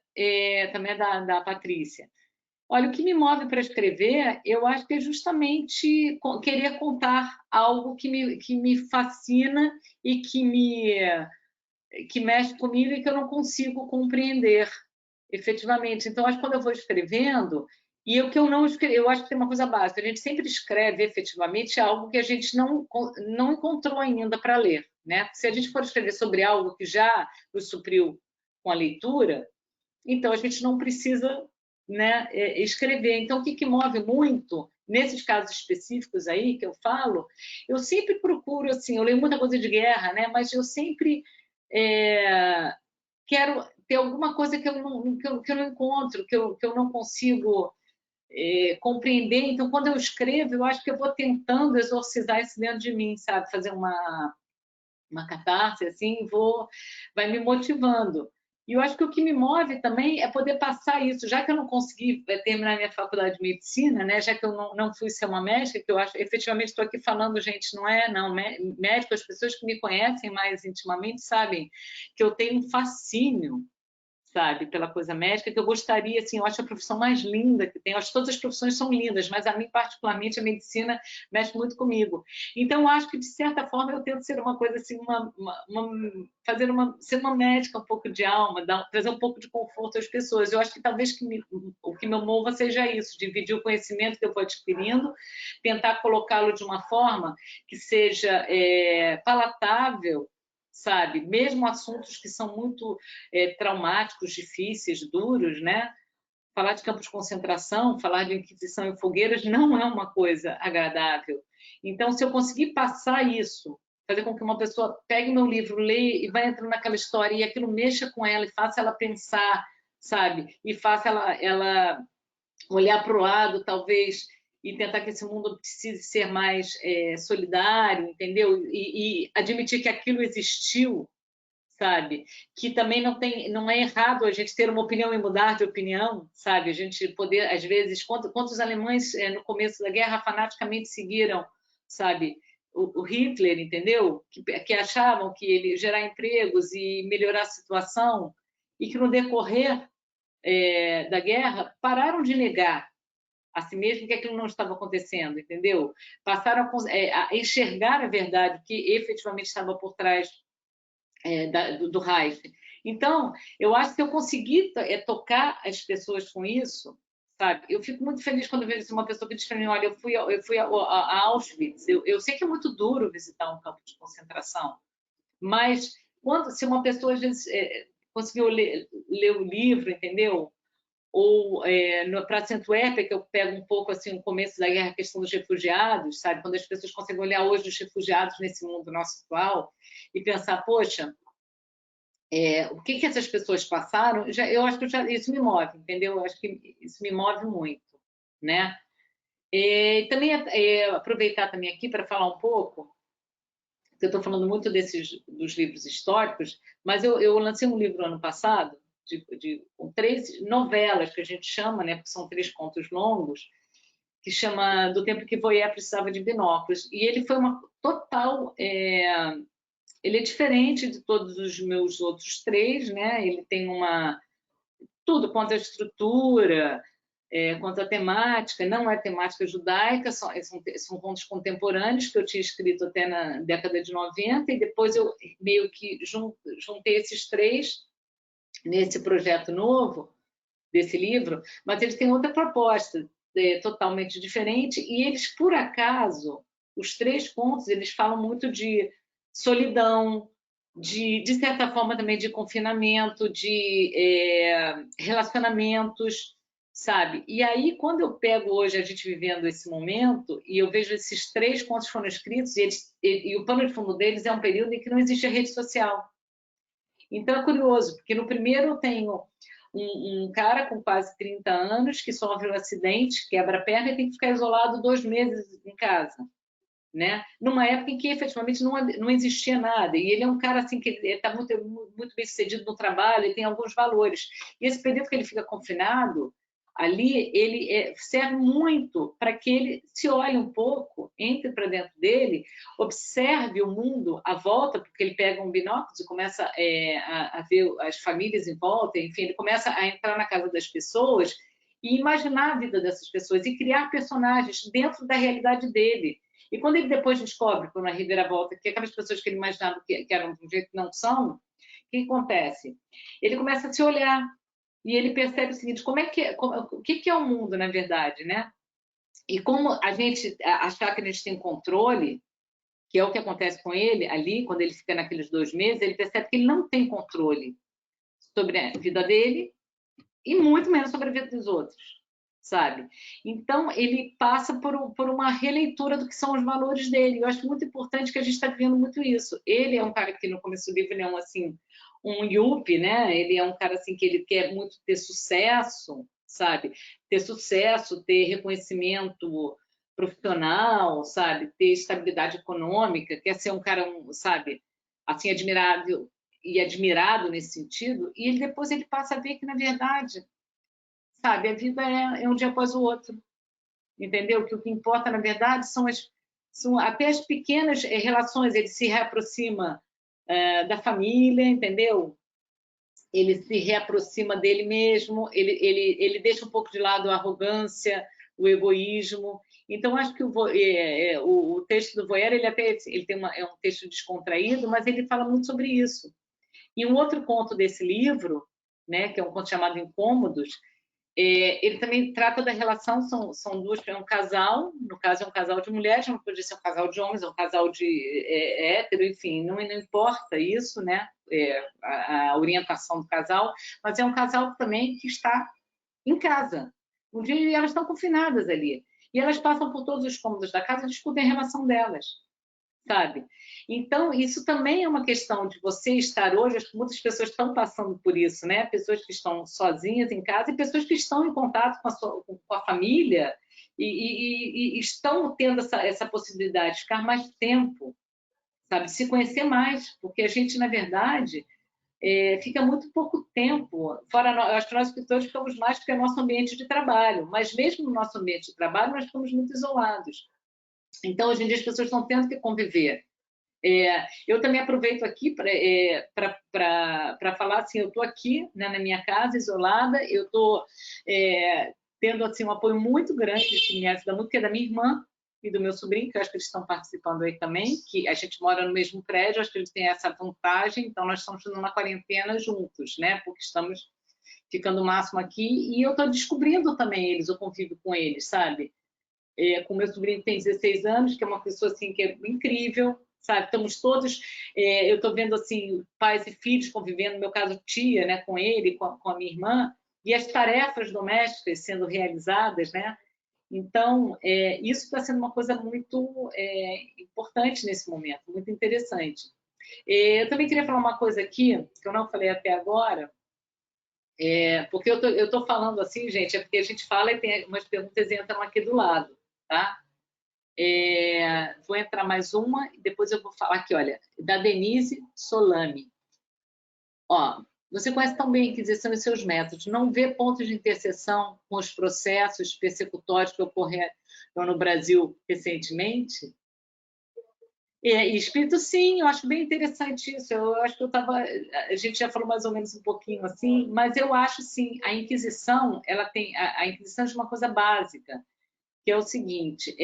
[SPEAKER 1] também é da Patrícia. Olha, o que me move para escrever, eu acho que é justamente querer contar algo que me fascina e que mexe comigo e que eu não consigo compreender efetivamente. Então, acho que quando eu vou escrevendo, E o que eu não escrevo, eu acho que tem uma coisa básica, a gente sempre escreve efetivamente algo que a gente não encontrou ainda para ler, né? Se a gente for escrever sobre algo que já nos supriu com a leitura, então a gente não precisa, né, escrever. Então, o que move muito, nesses casos específicos aí que eu falo, eu sempre procuro, assim, eu leio muita coisa de guerra, né, mas eu sempre quero ter alguma coisa que eu não encontro, que eu não consigo compreender. Então, quando eu escrevo, eu acho que eu vou tentando exorcizar isso dentro de mim, sabe? Fazer uma catarse, assim, vai me motivando. E eu acho que o que me move também é poder passar isso, já que eu não consegui terminar minha faculdade de medicina, né, já que eu não fui ser uma médica, que eu acho, efetivamente estou aqui falando, gente, não, médico, as pessoas que me conhecem mais intimamente sabem que eu tenho um fascínio, sabe, pela coisa médica, que eu gostaria, assim, eu acho a profissão mais linda que tem, eu acho que todas as profissões são lindas, mas a mim, particularmente, a medicina mexe muito comigo. Então, eu acho que, de certa forma, eu tento ser uma coisa assim, ser uma médica um pouco de alma, trazer um pouco de conforto às pessoas. Eu acho que talvez o que me mova seja isso, dividir o conhecimento que eu vou adquirindo, tentar colocá-lo de uma forma que seja palatável, sabe? Mesmo assuntos que são muito traumáticos, difíceis, duros, né? Falar de campos de concentração, falar de Inquisição e fogueiras não é uma coisa agradável. Então, se eu conseguir passar isso, fazer com que uma pessoa pegue meu livro, leia e vai entrando naquela história e aquilo mexa com ela e faça ela pensar, sabe? E faça ela olhar para o lado, talvez, e tentar que esse mundo precise ser mais solidário, entendeu? E admitir que aquilo existiu, sabe? Que também não é errado a gente ter uma opinião e mudar de opinião, sabe? A gente poder, às vezes, quantos alemães no começo da guerra fanaticamente seguiram, sabe? O Hitler, entendeu? Que achavam que ele gerar empregos e melhorar a situação e que no decorrer da guerra pararam de negar a si mesmo que aquilo não estava acontecendo, entendeu? Passaram a enxergar a verdade que efetivamente estava por trás do Reich. Então, eu acho que eu consegui tocar as pessoas com isso, sabe? Eu fico muito feliz quando vejo uma pessoa que diz para mim, olha, eu fui a Auschwitz. Eu sei que é muito duro visitar um campo de concentração, mas se uma pessoa às vezes conseguiu ler o livro, entendeu? Ou para Antuérpia, que eu pego um pouco assim o começo da guerra, a questão dos refugiados, sabe? Quando as pessoas conseguem olhar hoje os refugiados nesse mundo nosso atual e pensar, poxa, o que essas pessoas passaram, eu acho que isso me move, entendeu? Eu acho que isso me move muito, né? E também aproveitar também aqui para falar um pouco, eu estou falando muito dos livros históricos, mas eu lancei um livro ano passado com 3 novelas que a gente chama, né? Porque são 3 contos longos, que chama Do Tempo que Voyeur Precisava de Binóculos. E ele foi uma total ele é diferente de todos os meus outros 3, né? Ele tem tudo quanto a estrutura, quanto a temática, não é temática judaica, são contos contemporâneos que eu tinha escrito até na década de 90, e depois eu meio que juntei esses 3 nesse projeto novo desse livro, mas eles têm outra proposta totalmente diferente, e eles, por acaso, os 3 contos, eles falam muito de solidão, de certa forma também de confinamento, de relacionamentos, sabe? E aí, quando eu pego hoje a gente vivendo esse momento, e eu vejo esses 3 contos foram escritos, e o pano de fundo deles é um período em que não existe rede social. Então é curioso, porque no primeiro eu tenho um cara com quase 30 anos que sofre um acidente, quebra a perna e tem que ficar isolado 2 meses em casa, né? Numa época em que efetivamente não existia nada. E ele é um cara assim que está muito, muito bem sucedido no trabalho, ele tem alguns valores. E esse período que ele fica confinado, ali, ele serve muito para que ele se olhe um pouco, entre para dentro dele, observe o mundo à volta, porque ele pega um binóculo e começa a ver as famílias em volta, enfim, ele começa a entrar na casa das pessoas e imaginar a vida dessas pessoas e criar personagens dentro da realidade dele. E quando ele depois descobre, por uma reviravolta, que aquelas pessoas que ele imaginava que eram de um jeito que não são, o que acontece? Ele começa a se olhar, e ele percebe o seguinte, o que é o mundo, na verdade, né? E como a gente achar que a gente tem controle, que é o que acontece com ele ali, quando ele fica naqueles 2 meses, ele percebe que ele não tem controle sobre a vida dele e muito menos sobre a vida dos outros, sabe? Então, ele passa por uma releitura do que são os valores dele. Eu acho muito importante que a gente está vivendo muito isso. Ele é um cara que, no começo do livro, ele é um yuppie, né? Ele é um cara assim, que ele quer muito ter sucesso, sabe? Ter sucesso, ter reconhecimento profissional, sabe? Ter estabilidade econômica, quer ser um cara, sabe? Assim, admirável e admirado nesse sentido, e depois ele passa a ver que, na verdade, sabe, a vida é um dia após o outro, entendeu? Que o que importa, na verdade, são até as pequenas relações, ele se reaproxima da família, entendeu? Ele se reaproxima dele mesmo, ele deixa um pouco de lado a arrogância, o egoísmo. Então, acho que o texto do Voyer, ele tem é um texto descontraído, mas ele fala muito sobre isso. E um outro conto desse livro, né, que é um conto chamado Incômodos, ele também trata da relação, são duas, é um casal, no caso é um casal de mulheres, não podia ser um casal de homens, é um casal de hétero, enfim, não importa isso, né, a orientação do casal, mas é um casal também que está em casa. Um dia elas estão confinadas ali, e elas passam por todos os cômodos da casa e discutem a relação delas, sabe? Então, isso também é uma questão de você estar hoje, acho que muitas pessoas estão passando por isso, né? Pessoas que estão sozinhas em casa e pessoas que estão em contato com a família e estão tendo essa possibilidade de ficar mais tempo, sabe? De se conhecer mais, porque a gente, na verdade, fica muito pouco tempo. Fora, eu acho que nós escritores ficamos mais porque é o nosso ambiente de trabalho, mas mesmo no nosso ambiente de trabalho, nós ficamos muito isolados. Então, hoje em dia, as pessoas estão tendo que conviver. Eu também aproveito aqui para falar assim, eu estou aqui, né, na minha casa, isolada, eu estou tendo assim, um apoio muito grande, que me ajuda muito, que é da minha irmã e do meu sobrinho, que eu acho que eles estão participando aí também, que a gente mora no mesmo prédio, acho que eles têm essa vantagem, então nós estamos fazendo uma quarentena juntos, né, porque estamos ficando o máximo aqui, e eu estou descobrindo também eles, o convívio com eles, sabe? Com meu sobrinho que tem 16 anos, que é uma pessoa assim que é incrível, sabe? Estamos todos, eu estou vendo assim pais e filhos convivendo, no meu caso tia, né, com ele, com a minha irmã, e as tarefas domésticas sendo realizadas, né? Então, isso está sendo uma coisa muito importante nesse momento, muito interessante. Eu também queria falar uma coisa aqui, que eu não falei até agora, porque eu estou falando assim, gente, é porque a gente fala e tem umas perguntas entram aqui do lado, tá? Vou entrar mais uma e depois eu vou falar aqui, olha, da Denise Solami. Ó, você conhece tão bem a Inquisição e seus métodos, não vê pontos de interseção com os processos persecutórios que ocorreram no Brasil recentemente? E espírito, sim, eu acho bem interessante isso. Eu acho que a gente já falou mais ou menos um pouquinho assim, mas eu acho sim, a Inquisição, ela tem a Inquisição de uma coisa básica, que é o seguinte: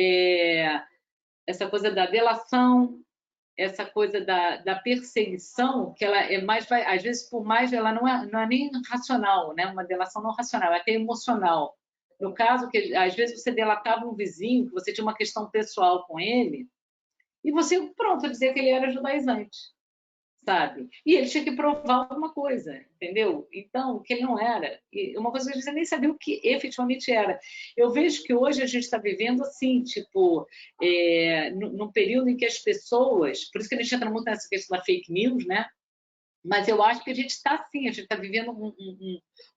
[SPEAKER 1] essa coisa da delação, essa coisa da perseguição, que ela é mais, às vezes, por mais, ela não é nem racional, né? Uma delação não racional, é até emocional. No caso, que às vezes você delatava um vizinho, que você tinha uma questão pessoal com ele, e você, pronto, dizia que ele era judaizante, sabe? E ele tinha que provar alguma coisa, entendeu? Então, que ele não era. E uma coisa que a gente nem sabia o que efetivamente era. Eu vejo que hoje a gente está vivendo assim, tipo, num período em que as pessoas, por isso que a gente entra muito nessa questão da fake news, né? Mas eu acho que a gente está sim, a gente está vivendo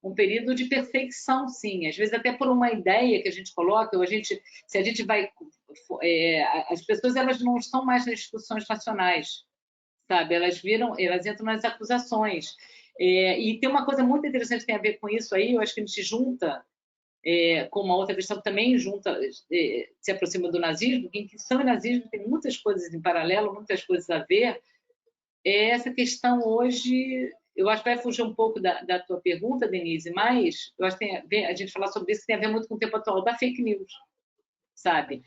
[SPEAKER 1] um período de perseguição, sim. Às vezes até por uma ideia que a gente coloca, ou se a gente vai... as pessoas elas não estão mais nas discussões nacionais, sabe? Elas entram nas acusações. E tem uma coisa muito interessante que tem a ver com isso aí, eu acho que a gente junta com uma outra questão que também se aproxima do nazismo, que Inquisição e nazismo tem muitas coisas em paralelo, muitas coisas a ver. Essa questão hoje, eu acho que vai fugir um pouco da tua pergunta, Denise, mas eu acho que tem a ver, a gente falar sobre isso tem a ver muito com o tempo atual da fake news, sabe?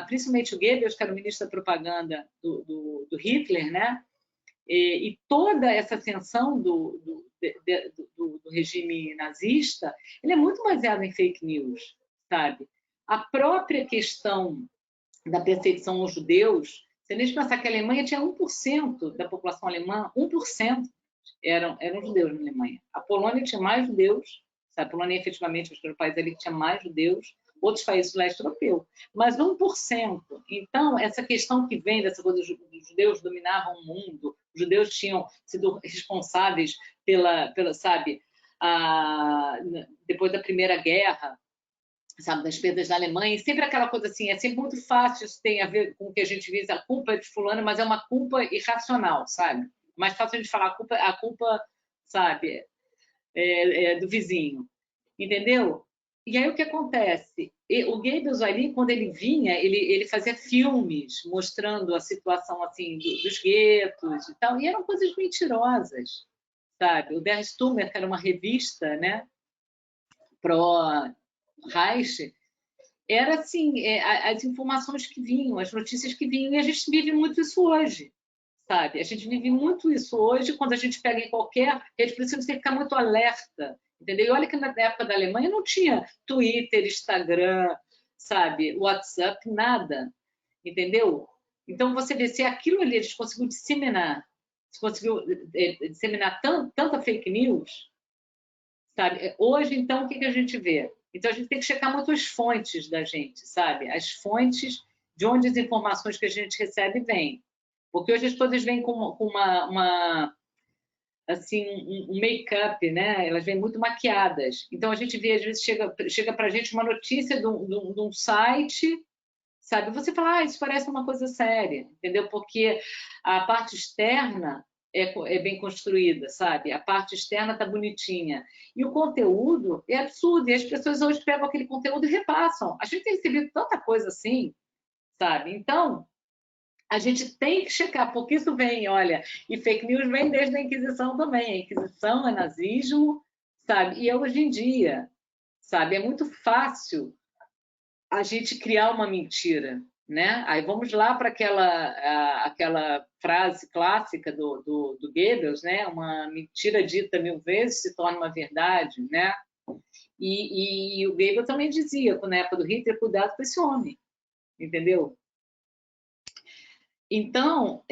[SPEAKER 1] Principalmente o Goebbels, que era o ministro da propaganda do Hitler, né? E toda essa ascensão do regime nazista, ele é muito baseado em fake news, sabe? A própria questão da perseguição aos judeus, você nem pensar que a Alemanha tinha 1% da população alemã, 1% eram judeus na Alemanha. A Polônia tinha mais judeus, sabe? A Polônia, efetivamente, era o país ali que tinha mais judeus, outros países do leste europeu, mas 1%. Então, essa questão que vem dessa coisa dos judeus dominavam o mundo, os judeus tinham sido responsáveis sabe, depois da Primeira Guerra, sabe, das perdas da Alemanha, e sempre aquela coisa assim, é sempre muito fácil, isso tem a ver com o que a gente diz, a culpa é de fulano, mas é uma culpa irracional, sabe? Mais fácil a gente falar a culpa sabe, do vizinho, entendeu? E aí o que acontece? O Goebbels ali, quando ele vinha, ele fazia filmes mostrando a situação assim dos guetos e tal, e eram coisas mentirosas, sabe? O Der Stürmer, que era uma revista, né, pró-Reich, era assim, as informações que vinham, as notícias que vinham, e a gente vive muito isso hoje, sabe? A gente vive muito isso hoje, quando a gente pega em qualquer... A gente precisa ficar muito alerta, entendeu? E olha que na época da Alemanha não tinha Twitter, Instagram, sabe? WhatsApp, nada, entendeu? Então, você vê, se aquilo ali eles conseguiram disseminar, tanta fake news, sabe? Hoje, então, o que a gente vê? Então, a gente tem que checar muito as fontes da gente, sabe? As fontes de onde as informações que a gente recebe vêm. Porque hoje as coisas vêm com assim, um make-up, né? Elas vêm muito maquiadas. Então, a gente vê, às vezes, chega para a gente uma notícia de um site, sabe? Você fala, isso parece uma coisa séria, entendeu? Porque a parte externa é bem construída, sabe? A parte externa está bonitinha. E o conteúdo é absurdo. E as pessoas hoje pegam aquele conteúdo e repassam. A gente tem recebido tanta coisa assim, sabe? Então, a gente tem que checar, porque isso vem, olha, e fake news vem desde a Inquisição também. A Inquisição é nazismo, sabe? E é hoje em dia, sabe? É muito fácil a gente criar uma mentira, né? Aí vamos lá para aquela frase clássica do Goebbels, né? Uma mentira dita 1000 vezes se torna uma verdade, né? E o Goebbels também dizia, na época do Hitler, cuidado com esse homem, entendeu? Então,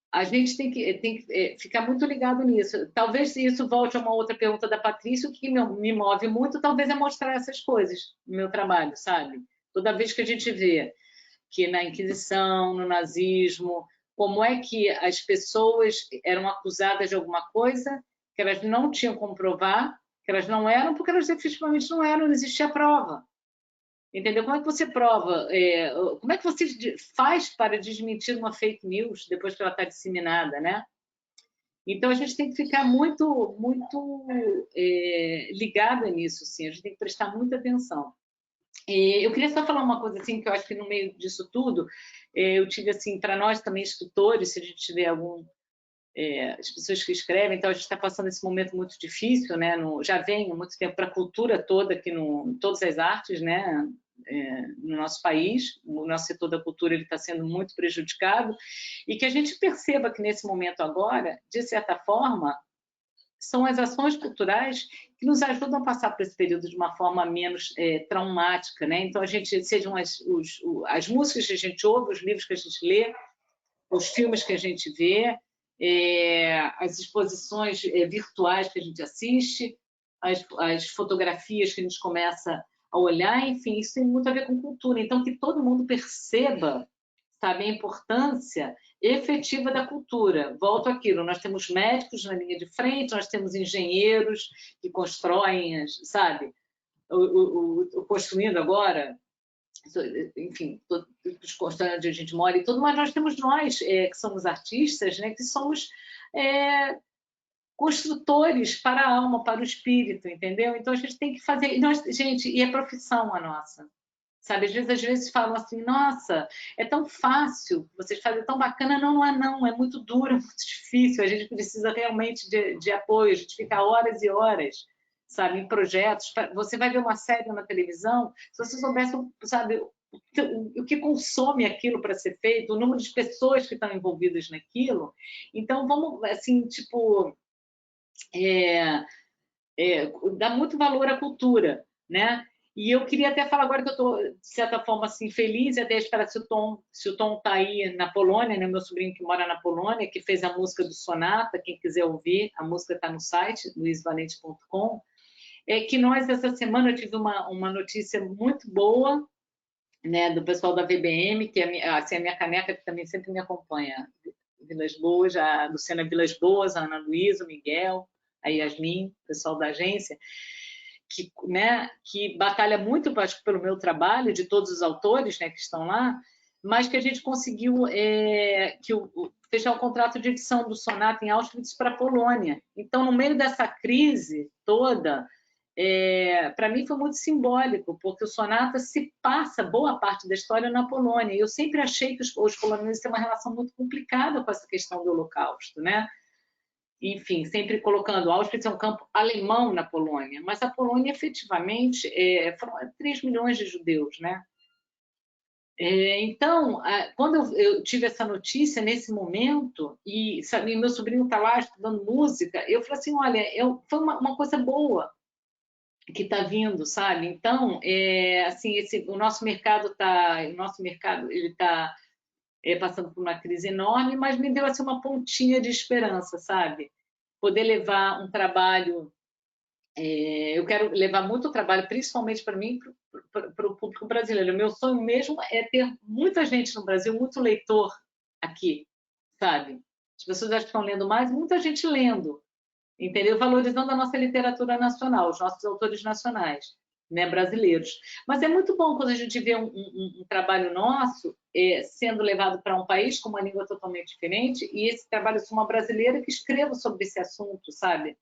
[SPEAKER 1] a gente tem que ficar muito ligado nisso. Talvez isso volte a uma outra pergunta da Patrícia, o que me move muito, talvez é mostrar essas coisas no meu trabalho, sabe? Toda vez que a gente vê que na Inquisição, no nazismo, como é que as pessoas eram acusadas de alguma coisa que elas não tinham como provar, que elas não eram, porque elas efetivamente não eram, não existia prova. Entendeu? Como é que você prova? Como é que você faz para desmentir uma fake news depois que ela está disseminada, né? Então a gente tem que ficar muito, muito ligada nisso, sim. A gente tem que prestar muita atenção. Eu queria só falar uma coisa assim que eu acho que no meio disso tudo, eu tive assim para nós também escritores, se a gente tiver as pessoas que escrevem, então a gente está passando esse momento muito difícil, né? Já vem há muito tempo para a cultura toda aqui em todas as artes, né? No nosso país, o nosso setor da cultura ele está sendo muito prejudicado e que a gente perceba que nesse momento agora, de certa forma, são as ações culturais que nos ajudam a passar por esse período de uma forma menos traumática, né? Então a gente sejam as músicas que a gente ouve, os livros que a gente lê, os filmes que a gente vê, as exposições virtuais que a gente assiste, as fotografias que a gente começa a olhar, enfim, isso tem muito a ver com cultura. Então, que todo mundo perceba, sabe, a importância efetiva da cultura. Volto àquilo, nós temos médicos na linha de frente, nós temos engenheiros que constroem, sabe, construindo agora, enfim, os constantes onde a gente mora e tudo, mas nós temos nós, que somos artistas, né, que somos construtores para a alma, para o espírito, entendeu? Então a gente tem que fazer, gente, e é profissão a nossa, sabe? Às vezes falam assim, nossa, é tão fácil, vocês fazem tão bacana, não é não, é muito duro, é muito difícil, a gente precisa realmente de apoio, a gente fica horas e horas, sabe, em projetos. Você vai ver uma série na televisão, se você soubesse, sabe, o que consome aquilo para ser feito, o número de pessoas que estão envolvidas naquilo. Então, vamos, assim, tipo, dá muito valor à cultura, né? E eu queria até falar agora que eu estou, de certa forma, assim, feliz, e até esperar se o Tom está aí na Polônia, né? Meu sobrinho que mora na Polônia, que fez a música do Sonata, quem quiser ouvir, a música está no site, luisvalente.com. É que nós, essa semana, eu tive uma notícia muito boa, né, do pessoal da VBM, que é assim, a minha caneca, que também sempre me acompanha, Vilas Boas, a Luciana Vilas Boas, a Ana Luísa, o Miguel, a Yasmin, o pessoal da agência, que batalha muito, acho que pelo meu trabalho, de todos os autores, né, que estão lá, mas que a gente conseguiu fechar o contrato de edição do Sonata em Auschwitz para a Polônia. Então, no meio dessa crise toda, para mim foi muito simbólico, porque o Sonata se passa boa parte da história na Polônia. E eu sempre achei que os poloneses têm uma relação muito complicada com essa questão do Holocausto, né? Enfim, sempre colocando Auschwitz é um campo alemão na Polônia, mas a Polônia efetivamente foram 3 milhões de judeus, né? Então, quando eu tive essa notícia nesse momento, e sabe, meu sobrinho está lá estudando música, eu falei assim, olha, foi uma coisa boa que está vindo, sabe? Então, assim, o nosso mercado ele está passando por uma crise enorme, mas me deu assim uma pontinha de esperança, sabe? Poder levar um trabalho, eu quero levar muito trabalho, principalmente para mim, para o público brasileiro. O meu sonho mesmo é ter muita gente no Brasil, muito leitor aqui, sabe? As pessoas acho que estão lendo mais, muita gente lendo, entendeu? Valorizando a nossa literatura nacional, os nossos autores nacionais, né, brasileiros. Mas é muito bom quando a gente vê um trabalho nosso sendo levado para um país com uma língua totalmente diferente, e esse trabalho de uma brasileira que escreva sobre esse assunto, sabe?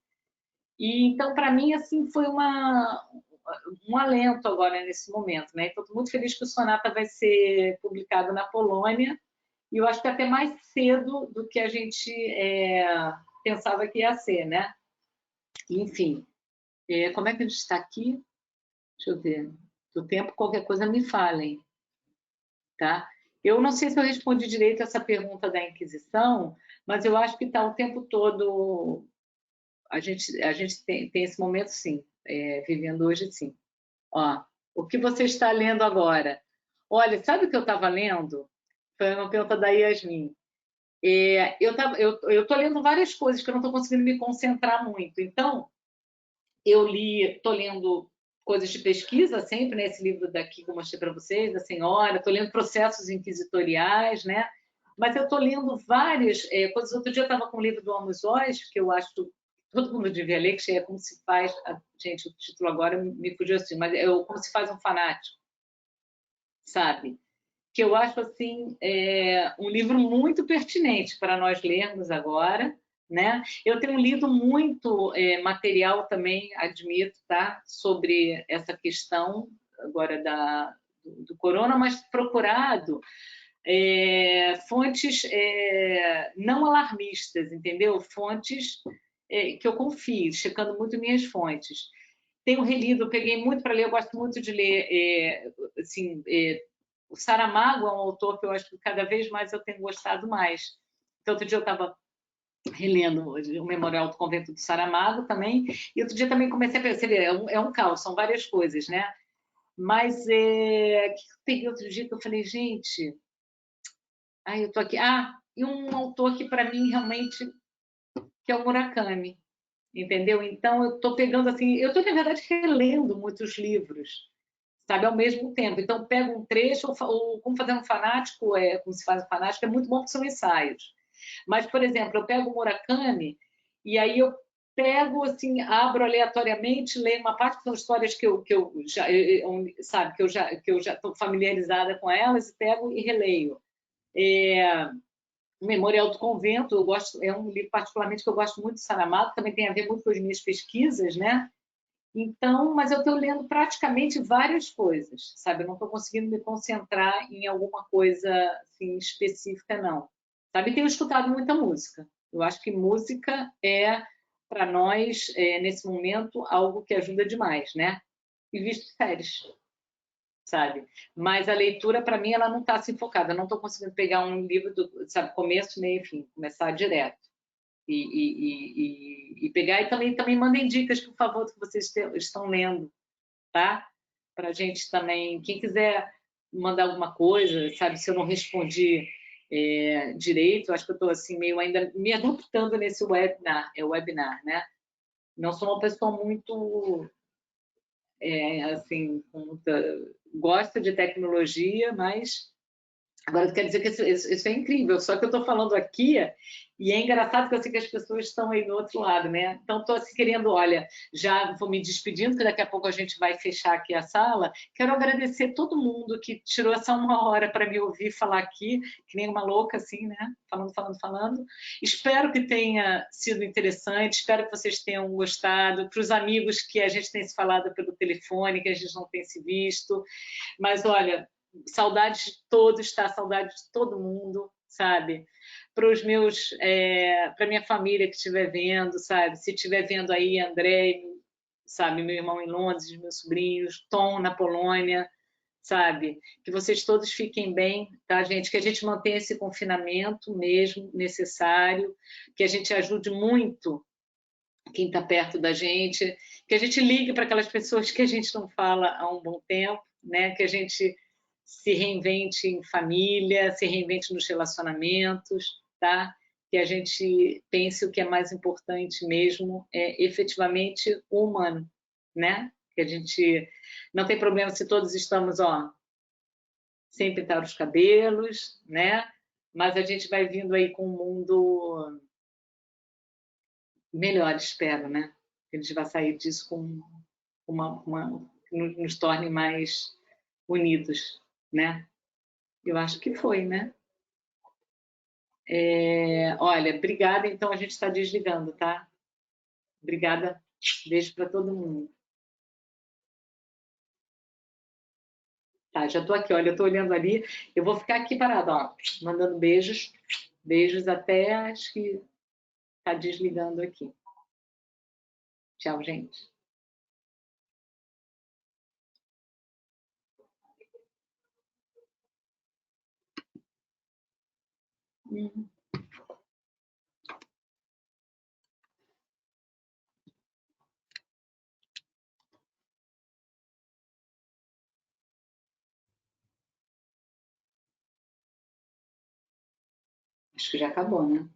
[SPEAKER 1] E então, para mim, assim, foi um alento agora nesse momento, né? Estou muito feliz que o Sonata vai ser publicado na Polônia, e eu acho que até mais cedo do que a gente pensava que ia ser, né? Enfim, como é que a gente está aqui? Deixa eu ver. Do tempo, qualquer coisa me falem, tá? Eu não sei se eu respondi direito essa pergunta da Inquisição, mas eu acho que está o tempo todo. A gente tem esse momento, sim, vivendo hoje, sim. Ó, o que você está lendo agora? Olha, sabe o que eu estava lendo? Foi uma pergunta da Yasmin. Eu estou lendo várias coisas que eu não estou conseguindo me concentrar muito. Então, estou lendo coisas de pesquisa sempre, né? Esse livro daqui que eu mostrei para vocês, da senhora, estou lendo processos inquisitoriais, né? Mas eu estou lendo várias coisas. Outro dia eu estava com um livro do Amos Oz, que eu acho que todo mundo devia ler, que é Como se faz... Gente, o título agora me fugiu assim, mas Como se faz um fanático, sabe? Que eu acho assim um livro muito pertinente para nós lermos agora, né? Eu tenho lido muito material também, admito, tá? Sobre essa questão agora do corona, mas procurado fontes não alarmistas, entendeu? Fontes que eu confio, checando muito minhas fontes. Tenho relido, peguei muito para ler, eu gosto muito de ler, assim, o Saramago é um autor que eu acho que cada vez mais eu tenho gostado mais. Então, outro dia eu estava relendo o Memorial do Convento do Saramago também, e outro dia também comecei a perceber, é um caos, são várias coisas, né? Mas que eu peguei outro dia que eu falei, gente, eu tô aqui. E um autor que para mim realmente que é o Murakami, entendeu? Então eu estou pegando assim, eu estou na verdade relendo muitos livros, sabe, ao mesmo tempo. Então pego um trecho, ou Como fazer um fanático, como se faz um fanático, é muito bom porque são ensaios. Mas, por exemplo, eu pego o Murakami e aí eu pego assim, abro aleatoriamente, leio uma parte que são histórias que eu já, sabe, que eu já estou familiarizada com elas, e pego e releio. O Memorial do Convento, é um livro particularmente que eu gosto muito de Saramago, também tem a ver muito com as minhas pesquisas, né? Então, mas eu estou lendo praticamente várias coisas, sabe? Eu não estou conseguindo me concentrar em alguma coisa assim, específica, não. Sabe? Tenho escutado muita música. Eu acho que música é para nós, nesse momento, algo que ajuda demais, né? E visto séries, sabe? Mas a leitura, para mim, ela não está assim focada. Eu não estou conseguindo pegar um livro do, sabe, começo, meio e fim, começar direto. E pegar e também mandem dicas, por favor, que vocês estão lendo, tá? Para a gente também, quem quiser mandar alguma coisa, sabe? Se eu não respondi direito, acho que eu estou assim meio ainda me adaptando nesse webinar, né? Não sou uma pessoa muito assim, gosta de tecnologia, mas agora quer dizer que isso é incrível, só que eu estou falando aqui e é engraçado que eu sei que as pessoas estão aí do outro lado, né? Então estou assim querendo, olha, já vou me despedindo, que daqui a pouco a gente vai fechar aqui a sala. Quero agradecer todo mundo que tirou essa 1 hora para me ouvir falar aqui, que nem uma louca assim, né? Falando. Espero que tenha sido interessante, espero que vocês tenham gostado. Para os amigos que a gente tem se falado pelo telefone, que a gente não tem se visto, mas olha, saudade de todos, tá? Saudade de todo mundo, sabe? Para os meus, para minha família que estiver vendo, sabe? Se estiver vendo aí, André, sabe? Meu irmão em Londres, meus sobrinhos, Tom na Polônia, sabe? Que vocês todos fiquem bem, tá, gente? Que a gente mantenha esse confinamento mesmo necessário, que a gente ajude muito quem está perto da gente, que a gente ligue para aquelas pessoas que a gente não fala há um bom tempo, né? Que a gente se reinvente em família, se reinvente nos relacionamentos, tá? Que a gente pense o que é mais importante mesmo é efetivamente o humano, né? Que a gente não tem problema se todos estamos, ó, sem pintar os cabelos, né? Mas a gente vai vindo aí com um mundo melhor, espero, né? Que a gente vai sair disso com que nos torne mais unidos, né? Eu acho que foi, né? Olha, obrigada. Então a gente está desligando, tá? Obrigada. Beijo para todo mundo. Tá, já estou aqui. Olha, eu estou olhando ali. Eu vou ficar aqui parada, ó, mandando beijos, beijos até acho que está desligando aqui. Tchau, gente. Acho que já acabou, né?